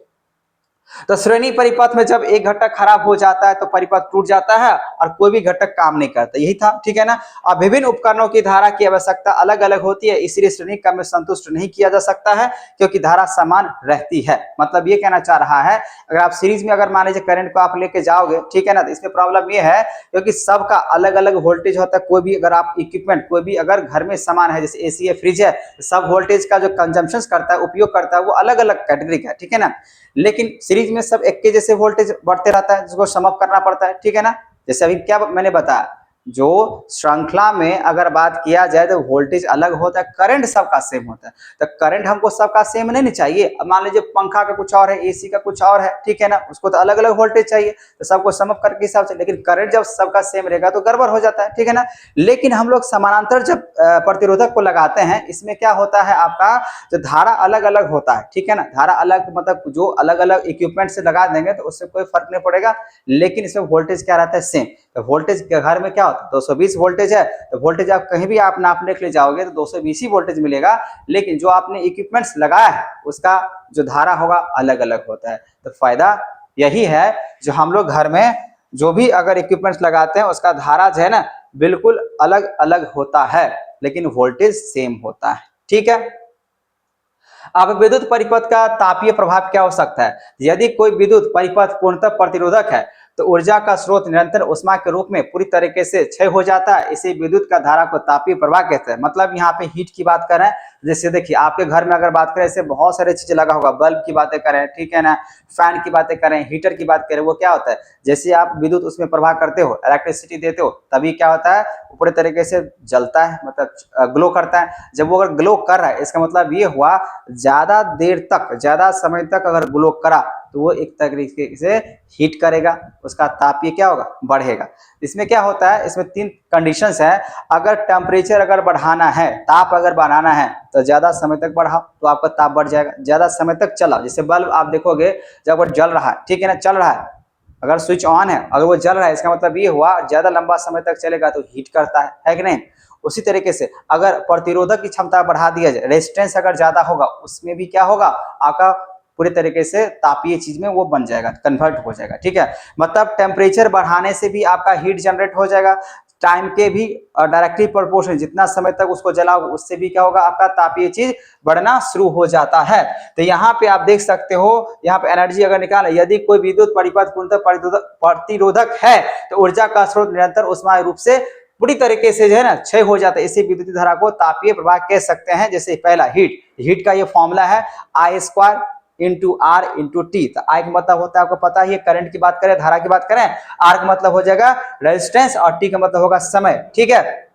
तो श्रेणी परिपथ में जब एक घटक खराब हो जाता है तो परिपथ टूट जाता है और कोई भी घटक काम नहीं करता, यही था, ठीक है ना। अब विभिन्न उपकरणों की धारा की आवश्यकता अलग अलग होती है, इसलिए श्रेणी क्रम में संतुष्ट नहीं किया जा सकता है क्योंकि धारा समान रहती है। मतलब ये कहना चाह रहा है अगर आप सीरीज में अगर मान लीजिए करंट को आप लेके जाओगे, ठीक है ना, तो इसमें प्रॉब्लम ये है क्योंकि सबका अलग अलग वोल्टेज होता है। कोई भी अगर आप इक्विपमेंट कोई भी अगर घर में सामान है जैसे एसी है फ्रिज है, सब वोल्टेज का जो कंजम्पशन करता है उपयोग करता है वो अलग अलग कैटेगरी का, ठीक है ना। लेकिन सीरीज में सब एक के जैसे वोल्टेज बढ़ते रहता है जिसको सम अप करना पड़ता है, ठीक है ना। जैसे अभी क्या मैंने बताया जो श्रृंखला में अगर बात किया जाए तो वोल्टेज अलग होता है, करंट सबका सेम होता है। तो करंट हमको सबका सेम नहीं चाहिए। अब मान लीजिए पंखा का कुछ और है, एसी का कुछ और है, ठीक है ना, उसको तो अलग अलग वोल्टेज चाहिए, तो सबको सम अप करके हिसाब से। लेकिन करंट जब सबका सेम रहेगा तो गड़बड़ हो जाता है, ठीक है ना। लेकिन हम लोग समानांतर जब प्रतिरोधक को लगाते हैं, इसमें क्या होता है, आपका जो धारा अलग अलग होता है, ठीक है ना। धारा अलग मतलब जो अलग अलग इक्विपमेंट से लगा देंगे तो उससे कोई फर्क नहीं पड़ेगा, लेकिन इसमें वोल्टेज क्या रहता है, सेम। तो वोल्टेज के घर में क्या होता है, 220 वोल्टेज है, तो वोल्टेज आप कहीं भी आप नापने के लिए जाओगे तो 220 ही वोल्टेज मिलेगा। लेकिन जो आपने इक्विपमेंट्स लगाया है उसका जो धारा होगा अलग अलग होता है। तो फायदा यही है, जो हम लोग घर में जो भी अगर इक्विपमेंट्स लगाते हैं उसका धारा जो है ना बिल्कुल अलग अलग होता है, लेकिन वोल्टेज सेम होता है, ठीक है। अब विद्युत परिपथ का तापीय प्रभाव क्या हो सकता है। यदि कोई विद्युत परिपथ पूर्णतः प्रतिरोधक है तो ऊर्जा का स्रोत निरंतर ऊष्मा के रूप में पूरी तरीके से क्षय हो जाता है। इसी विद्युत का धारा को तापीय प्रवाह कहते हैं। मतलब यहाँ पे हीट की बात कर रहे हैं। जैसे देखिए आपके घर में अगर बात करें, ऐसे बहुत सारे चीजें लगा होगा, बल्ब की बातें करें, ठीक है ना, फैन की बातें करें, हीटर की बात करें, वो क्या होता है, जैसे आप विद्युत उसमें प्रवाह करते हो, इलेक्ट्रिसिटी देते हो, तभी क्या होता है, पूरे तरीके से जलता है, मतलब ग्लो करता है। जब वो अगर ग्लो कर रहा है इसका मतलब ये हुआ ज्यादा देर तक, ज्यादा समय तक अगर ग्लो करा तो वो एक तरीके से हीट करेगा, उसका तापीय क्या होगा, बढ़ेगा। इसमें क्या होता है, इसमें 3 कंडीशंस है। अगर टेम्परेचर अगर बढ़ाना है, ताप अगर बढ़ाना है तो ज्यादा समय तक बढ़ाओ तो आपका ताप बढ़ जाएगा। ज्यादा समय तक चलाओ, जैसे बल्ब आप देखोगे जब वो जल रहा है, ठीक है ना, चल रहा है, अगर स्विच ऑन है, अगर वो जल रहा है इसका मतलब ये हुआ ज्यादा लंबा समय तक चलेगा तो हीट करता है कि नहीं। उसी तरीके से अगर प्रतिरोधक की क्षमता बढ़ा दिया जाए, रेजिस्टेंस अगर ज्यादा होगा, उसमें भी क्या होगा, आपका पूरी तरीके से तापीय चीज में वो बन जाएगा, कन्वर्ट हो जाएगा, ठीक है। मतलब टेम्परेचर बढ़ाने से भी आपका हीट जनरेट हो जाएगा, टाइम के भी डायरेक्टली प्रोपोर्शनल, जितना समय तक उसको जलाओ उससे भी क्या होगा, आपका तापीय चीज बढ़ना शुरू हो जाता है। तो यहाँ पे आप देख सकते हो, यहाँ पे एनर्जी अगर निकाले, यदि कोई विद्युत परिपथ पूर्णतः प्रतिरोधक है तो ऊर्जा का स्रोत निरंतर ऊष्मायन रूप से पूरी तरीके से जो है ना क्षय हो जाता है। इसी विद्युत धारा को तापीय प्रवाह कह सकते हैं। जैसे पहला हीट का ये फॉर्मूला है I² into R into T. तो I का मतलब होता है आपको पता ही है, करंट की बात करें, धारा की बात करें, R का मतलब हो जाएगा रेजिस्टेंस और टी का मतलब होगा समय, ठीक है।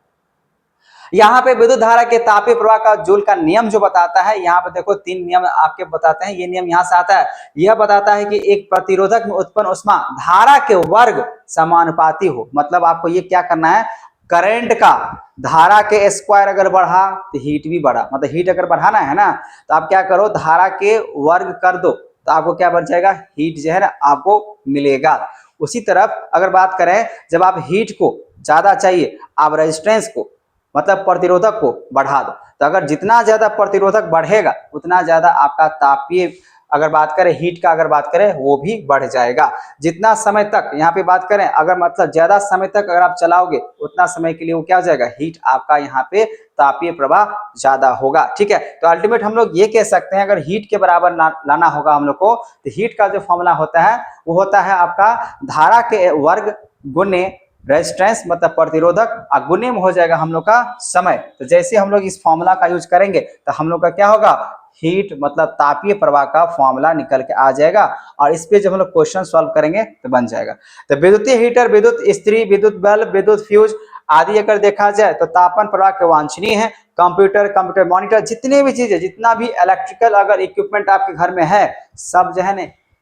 यहाँ पे विद्युत धारा के तापीय प्रवाह का जूल का नियम जो बताता है, यहाँ पे देखो 3 नियम आपके बताते हैं। ये नियम यहाँ से आता है, यह बताता है कि एक प्रतिरोधक में उत्पन्न ऊष्मा धारा के वर्ग समानुपाती हो। मतलब आपको ये क्या करना है, करंट का धारा के स्क्वायर अगर बढ़ा तो हीट भी बढ़ा, मतलब हीट अगर बढ़ाना है ना तो आप क्या करो, धारा के वर्ग कर दो तो आपको क्या बन जाएगा, हीट जो है ना आपको मिलेगा। उसी तरफ अगर बात करें, जब आप हीट को ज्यादा चाहिए, आप रेजिस्टेंस को मतलब प्रतिरोधक को बढ़ा दो, तो अगर जितना ज्यादा प्रतिरोधक बढ़ेगा उतना ज्यादा आपका तापीय अगर बात करें, हीट का अगर बात करें, वो भी बढ़ जाएगा। जितना समय तक यहाँ पे बात करें, अगर मतलब ज्यादा समय तक अगर आप चलाओगे उतना समय के लिए वो क्या हो जाएगा, हीट आपका यहाँ पे तापीय प्रवाह ज्यादा होगा, ठीक है। तो अल्टीमेट हम लोग ये कह सकते हैं, अगर हीट के बराबर लाना होगा हम लोग को, तो हीट का जो फॉर्मूला होता है वो होता है आपका धारा के वर्ग गुने रेजिस्टेंस मतलब प्रतिरोधक, गुने में हो जाएगा हम लोग का समय। तो जैसे हम लोग इस फॉर्मूला का यूज करेंगे तो हम लोग का क्या होगा, हीट मतलब तापीय प्रवाह का फॉर्मूला निकल के आ जाएगा। और इस पे जब हम लोग क्वेश्चन सॉल्व करेंगे तो बन जाएगा। तो विद्युतीय हीटर, विद्युत इस्त्री, विद्युत बल्ब, विद्युत फ्यूज आदि अगर देखा जाए तो तापमान प्रवाह के वांछनीय है। कंप्यूटर मॉनिटर, जितने भी चीजें, जितना भी इलेक्ट्रिकल अगर इक्विपमेंट आपके घर में है, सब जो है ना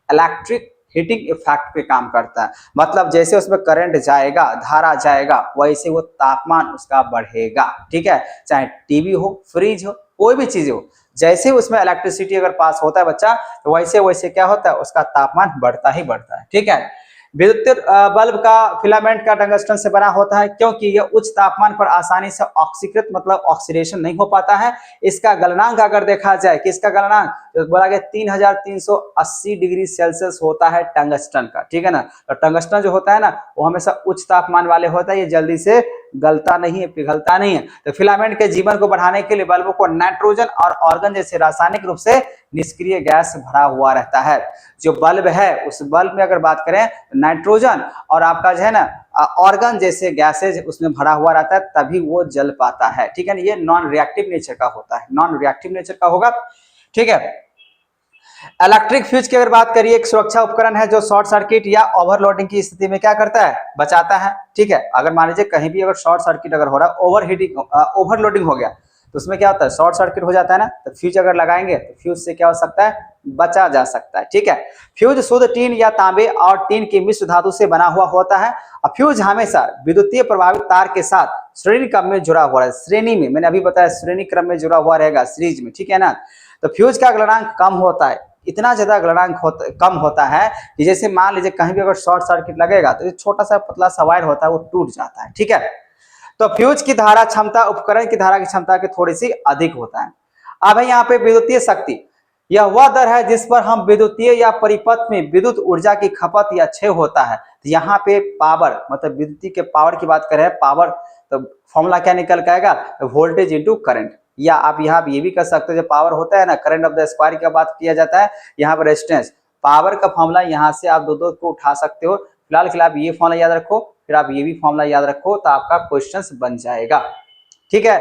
इलेक्ट्रिक हीटिंग इफेक्ट पे काम करता है। मतलब जैसे उसमें करंट जाएगा, धारा जाएगा, वैसे वो तापमान उसका बढ़ेगा, ठीक है। चाहे टीवी हो, फ्रिज हो, कोई भी चीज हो, जैसे उसमें इलेक्ट्रिसिटी अगर पास होता है बच्चा, तो वैसे वैसे क्या होता है, उसका तापमान बढ़ता ही बढ़ता है, ठीक है। विद्युत बल्ब का फिलामेंट का टंगस्टन से बना होता है, क्योंकि यह उच्च तापमान पर आसानी से ऑक्सीकृत मतलब ऑक्सीडेशन नहीं हो पाता है। इसका गलनांक अगर देखा जाए कि इसका गलनांक तो बोला गया 3380 डिग्री सेल्सियस होता है टंगस्टन का, ठीक है ना। तो टंगस्टन जो होता है ना वो हमेशा उच्च तापमान वाले होता है, ये जल्दी से गलता नहीं है, पिघलता नहीं है। तो फिलामेंट के जीवन को बढ़ाने के लिए बल्बों को नाइट्रोजन और ऑर्गन जैसे रासायनिक रूप से निष्क्रिय गैस भरा हुआ रहता है। जो बल्ब है उस बल्ब में अगर बात करें, नाइट्रोजन और आपका जो है ना ऑर्गन जैसे गैसेज उसमें भरा हुआ रहता है, तभी वो जल पाता है, ठीक है ना। ये नॉन रिएक्टिव नेचर का होता है, नॉन रिएक्टिव नेचर का होगा, ठीक है। इलेक्ट्रिक फ्यूज की अगर बात करिए, एक सुरक्षा उपकरण है जो शॉर्ट सर्किट या ओवरलोडिंग की स्थिति में क्या करता है, बचाता है। ठीक है, अगर मान लीजिए कहीं भी अगर शॉर्ट सर्किट अगर हो रहा है, ओवरलोडिंग हो गया, तो उसमें क्या होता है, शॉर्ट सर्किट हो जाता है ना, तो फ्यूज अगर लगाएंगे तो फ्यूज से क्या हो सकता है, बचा जा सकता है। ठीक है, फ्यूज शुद्ध टीन या तांबे और टीन की मिश्र धातु से बना हुआ होता है और फ्यूज हमेशा विद्युतीय प्रभावित तार के साथ श्रेणी क्रम में जुड़ा हुआ है। श्रेणी में, मैंने अभी बताया श्रेणी क्रम में जुड़ा हुआ रहेगा, सीरीज में। ठीक है ना, तो फ्यूज का गलनांक कम होता है, इतना ज्यादा गलनांक कम होता है कि जैसे मान लीजिए कहीं भी अगर शॉर्ट सर्किट लगेगा तो छोटा सा पतला सा वायर होता है, वो टूट जाता है। ठीक है, तो फ्यूज की धारा क्षमता उपकरण की धारा की क्षमता के थोड़ी सी अधिक होता है। अब है यहाँ पे विद्युतीय शक्ति, यह वह दर है जिस पर हम विद्युतीय या परिपथ में विद्युत ऊर्जा की खपत या क्षय होता है। तो यहाँ पे पावर, मतलब विद्युतीय के पावर की बात करें, पावर, तो फॉर्मूला क्या निकल के आएगा, वोल्टेज इंटू करंट। या आप यहाँ ये भी कर सकते हो, जो पावर होता है ना, करंट ऑफ द स्क्वायर की बात किया जाता है, यहाँ पर रेजिस्टेंस, पावर का फॉर्मूला यहाँ से आप दो को उठा सकते हो। फिलहाल आप ये फॉर्मूला याद रखो, फिर आप ये भी फॉर्मूला याद रखो, तो आपका क्वेश्चन बन जाएगा। ठीक है,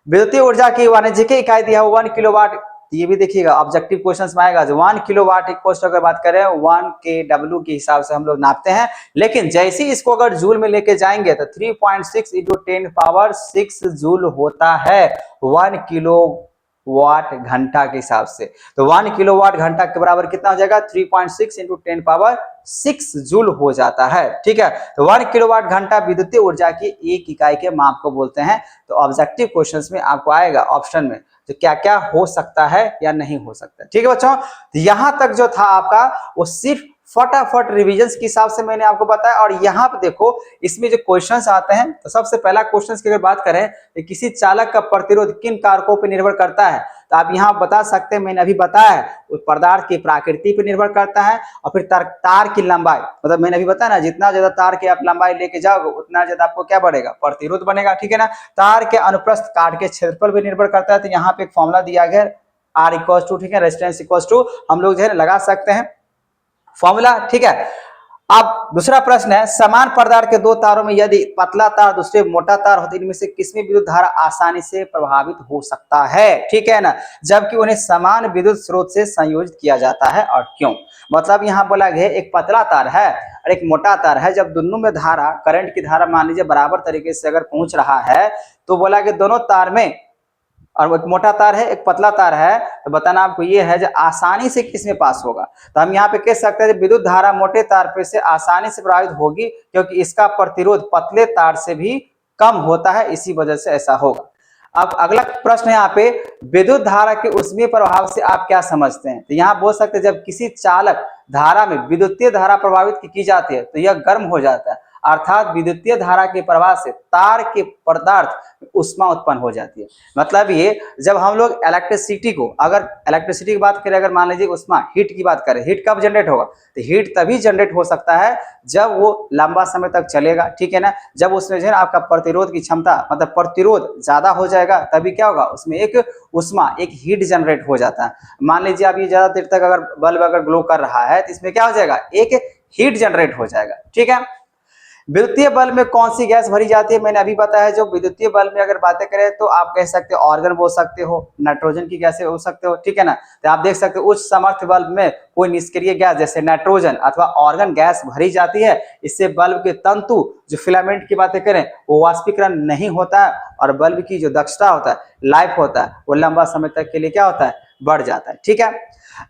विद्युतीय ऊर्जा की वाणिज्यिक इकाई दिया है 1 किलोवाट, ये भी देखिएगा ऑब्जेक्टिव क्वेश्चंस में आएगा। जो 1 किलोवाट इक्वल्स अगर बात करें 1 kW के हिसाब से हम लोग नापते हैं, लेकिन जैसे ही इसको अगर जूल में लेके जाएंगे तो 3.6 × 10⁻6 जूल होता है 1 किलोवाट घंटा के हिसाब से। तो 1 किलोवाट घंटा के बराबर कितना हो जाएगा, 3.6 × 10⁻6 जूल हो जाता है। ठीक है, तो 1 किलोवाट घंटा विद्युतीय ऊर्जा की एक इकाई के माप को बोलते हैं। तो ऑब्जेक्टिव क्वेश्चंस में आपको आएगा ऑप्शन में, तो क्या क्या हो सकता है या नहीं हो सकता। ठीक है बच्चों, तो यहां तक जो था आपका वो सिर्फ फटाफट रिवीजन के हिसाब से मैंने आपको बताया। और यहाँ पे देखो, इसमें जो क्वेश्चंस आते हैं, तो सबसे पहला क्वेश्चंस की अगर बात करें तो किसी चालक का प्रतिरोध किन कारकों पर निर्भर करता है, तो आप यहाँ बता सकते हैं, मैंने अभी बताया है, उस पदार्थ की प्रकृति पर निर्भर करता है और फिर तार की लंबाई, मतलब मैंने अभी बताया ना, जितना ज्यादा तार की आप लंबाई लेके जाओगे उतना ज्यादा आपको क्या बढ़ेगा, प्रतिरोध बनेगा। ठीक है ना, तार के अनुप्रस्थ काट के क्षेत्रफल भी निर्भर करता है। तो यहाँ पे एक फॉर्मूला दिया गया R इक्वल्स टू, ठीक है, रेजिस्टेंस इक्वल्स टू, हम लोग जो है लगा सकते हैं फॉर्मूला। ठीक है, अब दूसरा प्रश्न है, समान पदार्थ के दो तारों में यदि पतला तार दूसरे मोटा तार होते, इनमें से किसमें विद्युत धारा आसानी से प्रभावित हो सकता है। ठीक है ना, जबकि उन्हें समान विद्युत स्रोत से संयोजित किया जाता है, और क्यों। मतलब यहाँ बोला गया एक पतला तार है और एक मोटा तार है, जब दोनों में धारा, करंट की धारा मान लीजिए बराबर तरीके से अगर पहुंच रहा है, तो बोला कि दोनों तार में, और एक मोटा तार है एक पतला तार है, तो बताना आपको ये है जो आसानी से किस में पास होगा। तो हम यहाँ पे कह सकते हैं विद्युत धारा मोटे तार पे से आसानी से प्रभावित होगी, क्योंकि इसका प्रतिरोध पतले तार से भी कम होता है, इसी वजह से ऐसा होगा। अब अगला प्रश्न यहाँ पे, विद्युत धारा के ऊष्मीय प्रभाव से आप क्या समझते हैं। तो यहाँ बोल सकते हैं जब किसी चालक धारा में विद्युतीय धारा प्रभावित की जाती है तो यह गर्म हो जाता है, अर्थात विद्युतीय धारा के प्रवाह से तार के पदार्थ ऊष्मा उत्पन्न हो जाती है। मतलब ये, जब हम लोग इलेक्ट्रिसिटी को, अगर इलेक्ट्रिसिटी की बात करें, अगर मान लीजिए ऊष्मा, हीट की बात करें, हीट कब जनरेट होगा, तो हीट तभी जनरेट हो सकता है जब वो लंबा समय तक चलेगा। ठीक है ना, जब उसमें जो है आपका प्रतिरोध की क्षमता, मतलब प्रतिरोध ज्यादा हो जाएगा, तभी क्या होगा, उसमें एक ऊष्मा, एक हीट जनरेट हो जाता है। मान लीजिए आप ये ज्यादा देर तक अगर बल्ब अगर ग्लो कर रहा है तो इसमें क्या हो जाएगा, एक हीट जनरेट हो जाएगा। ठीक है, विद्युतीय बल्ब में कौन सी गैस भरी जाती है, मैंने अभी बताया। जो विद्युतीय बल्ब में अगर बातें करें तो आप कह सकते हो ऑर्गन बोल सकते हो, नाइट्रोजन की गैसें हो सकते हो। ठीक है ना, तो आप देख सकते हो उच्च सामर्थ्य बल्ब में कोई निष्क्रिय गैस जैसे नाइट्रोजन अथवा ऑर्गन गैस भरी जाती है। इससे बल्ब के तंतु, जो फिलामेंट की बातें करें, वो वाष्पीकरण नहीं होता है और बल्ब की जो दक्षता होता है, लाइफ होता है, वो लंबा समय तक के लिए क्या होता है, बढ़ जाता है। ठीक है,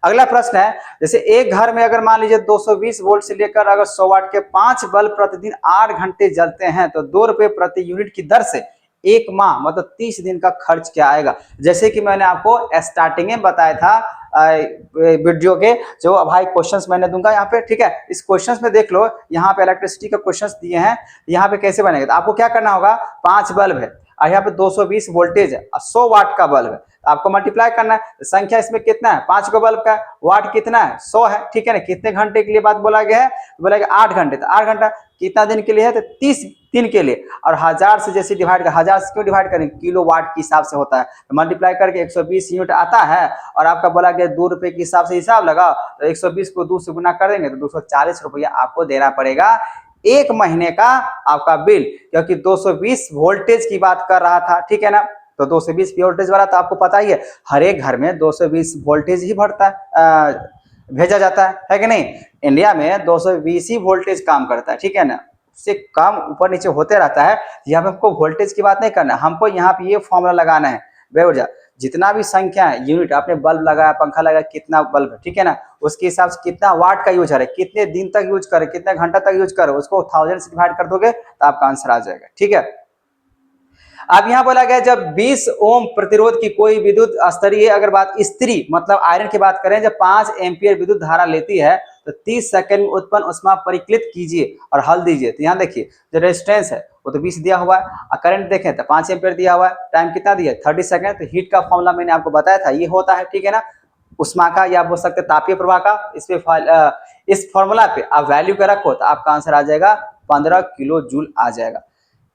अगला प्रश्न है, जैसे एक घर में अगर मान लीजिए 220 वोल्ट से लेकर अगर 100 वाट के 5 बल्ब प्रतिदिन 8 घंटे जलते हैं, तो 2 रुपए प्रति यूनिट की दर से एक माह, मतलब 30 दिन का खर्च क्या आएगा। जैसे कि मैंने आपको स्टार्टिंग में बताया था वीडियो के, जो भाई क्वेश्चंस मैंने दूंगा यहाँ पे। ठीक है, इस क्वेश्चंस में देख लो, यहाँ पे इलेक्ट्रिसिटी का क्वेश्चंस दिए हैं, यहाँ पे कैसे बनेगा। तो आपको क्या करना होगा, 5 बल्ब है और यहाँ पे 220 वोल्टेज है और 100 वाट का बल्ब है, आपको मल्टीप्लाई करना है। संख्या इसमें कितना है, 5 को बल्ब का, वाट कितना है, 100 है। ठीक है ना, कितने घंटे के लिए बात बोला गया है, बोला गया 8 घंटे। तो 8 घंटा कितना दिन के लिए है, तो 30 दिन के लिए। और 1000 से जैसे डिवाइड कर, 1000 से क्यों डिवाइड करें, किलो वाट के हिसाब से होता है, तो मल्टीप्लाई करके 120 यूनिट आता है। और आपका बोला गया 2 रुपए के हिसाब से हिसाब लगाओ, तो 120 को 2 से गुना कर देंगे तो 240 रुपया आपको देना पड़ेगा एक महीने का आपका बिल, क्योंकि 220 वोल्टेज की बात कर रहा था। ठीक है ना, तो 220 वोल्टेज वाला तो आपको पता ही है, हर एक घर में 220 वोल्टेज ही भरता है, भेजा जाता है कि नहीं। इंडिया में 220 ही वोल्टेज काम करता है, ठीक है ना, उससे कम ऊपर नीचे होते रहता है। यहाँ पे हमको वोल्टेज की बात नहीं करना, हमको यहाँ पे ये फॉर्मूला लगाना है, वे ऊर्जा जितना भी संख्या है यूनिट, आपने बल्ब लगाया, पंखा लगाया, कितना बल्ब है, ठीक है ना, उसके हिसाब से कितना वाट का यूज है, कितने दिन तक यूज करे, कितने घंटा तक यूज करे, उसको 1000 से डिवाइड कर दोगे तो आपका आंसर आ जाएगा, ठीक है। अब यहां बोला गया जब 20 ओम प्रतिरोध की कोई विद्युत स्तरीय अगर बात स्त्री मतलब आयरन की बात करें, जब 5 एम्पियर विद्युत धारा लेती है तो 30 सेकंड में उत्पन्न उष्मा परिकलित कीजिए और हल दीजिए। तो यहाँ देखिए जो रेजिस्टेंस है वो तो 20 दिया हुआ है और करंट देखें तो 5 एम्पियर दिया हुआ है, टाइम कितना दिया 30 सेकंड। तो हीट का फॉर्मूला मैंने आपको बताया था, ये होता है, ठीक है ना, उष्मा का या बोल सकते तापीय प्रवाह का। इस फॉर्मूला पे आप वैल्यू का रखो तो आपका आंसर आ जाएगा 15 किलो जूल आ जाएगा।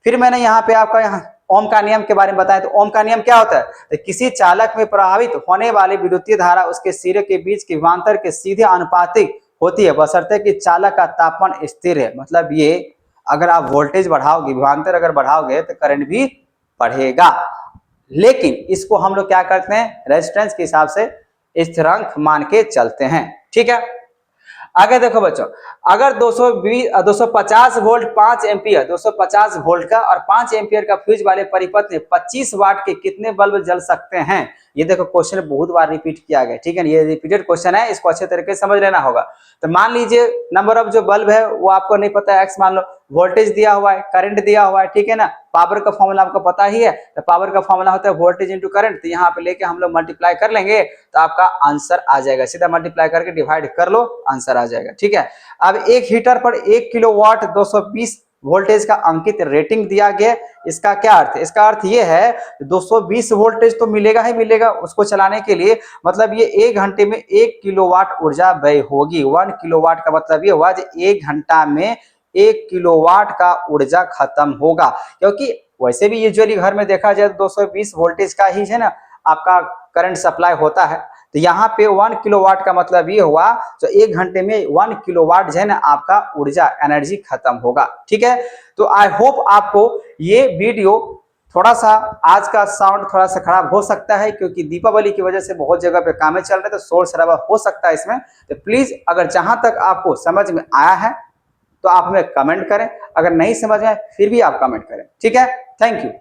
फिर मैंने यहाँ पे आपका यहाँ ओम का नियम के बारे में बताया। तो ओम का नियम क्या होता है, तो किसी चालक में प्रभावित होने वाली विद्युतीय धारा उसके सिरे के बीच के विभवांतर के सीधे अनुपातिक होती है, बशर्ते कि चालक का तापमान स्थिर है। मतलब ये अगर आप वोल्टेज बढ़ाओगे, विभवांतर अगर बढ़ाओगे तो करंट भी बढ़ेगा, लेकिन इसको हम लोग क्या करते हैं, रेजिस्टेंस के हिसाब से स्थिरांक मान के चलते हैं, ठीक है। आगे देखो बच्चों, अगर 250 वोल्ट 5 एम्पियर 250 वोल्ट का और 5 एम्पियर का फ्यूज वाले परिपथ में 25 वाट के कितने बल्ब जल सकते हैं। ये देखो क्वेश्चन बहुत बार रिपीट किया गया, ठीक है, ये रिपीटेड क्वेश्चन है, इसको अच्छे तरीके से समझ लेना होगा। तो मान लीजिए नंबर ऑफ जो बल्ब है वो आपको नहीं पता है, एक्स मान लो, वोल्टेज दिया हुआ है, करंट दिया हुआ है, ठीक है ना, पावर का फॉर्मूला आपको पता ही है, तो पावर का फॉर्मूला होता है वोल्टेज इंटू करंट। तो यहाँ पे लेके हम लोग मल्टीप्लाई कर लेंगे तो आपका आंसर आ जाएगा, सीधा मल्टीप्लाई करके डिवाइड कर लो, आंसर आ जाएगा, ठीक है। अब एक हीटर पर 1 किलोवाट 220 वोल्टेज का अंकित रेटिंग दिया गया, इसका क्या अर्थ है, इसका अर्थ ये है 220 वोल्टेज तो मिलेगा ही मिलेगा उसको चलाने के लिए, मतलब ये 1 घंटे में 1 किलोवाट ऊर्जा व्यय होगी। 1 किलोवाट का मतलब ये हुआ 1 घंटा में 1 किलोवाट का ऊर्जा खत्म होगा, क्योंकि वैसे भी यूजुअली घर में देखा जाए 220 वोल्टेज का ही है ना आपका करंट सप्लाई होता है। तो यहाँ पे 1 किलोवाट का मतलब ये हुआ तो 1 घंटे में 1 किलोवाट जो है ना आपका ऊर्जा एनर्जी खत्म होगा, ठीक है। तो आई होप आपको ये वीडियो, थोड़ा सा आज का साउंड थोड़ा सा खराब हो सकता है क्योंकि दीपावली की वजह से बहुत जगह पे कामें चल रहे हैं, तो शोर शराबा हो सकता है इसमें। तो प्लीज अगर जहां तक आपको समझ में आया है तो आप हमें कमेंट करें, अगर नहीं समझ में फिर भी आप कमेंट करें, ठीक है। Thank you.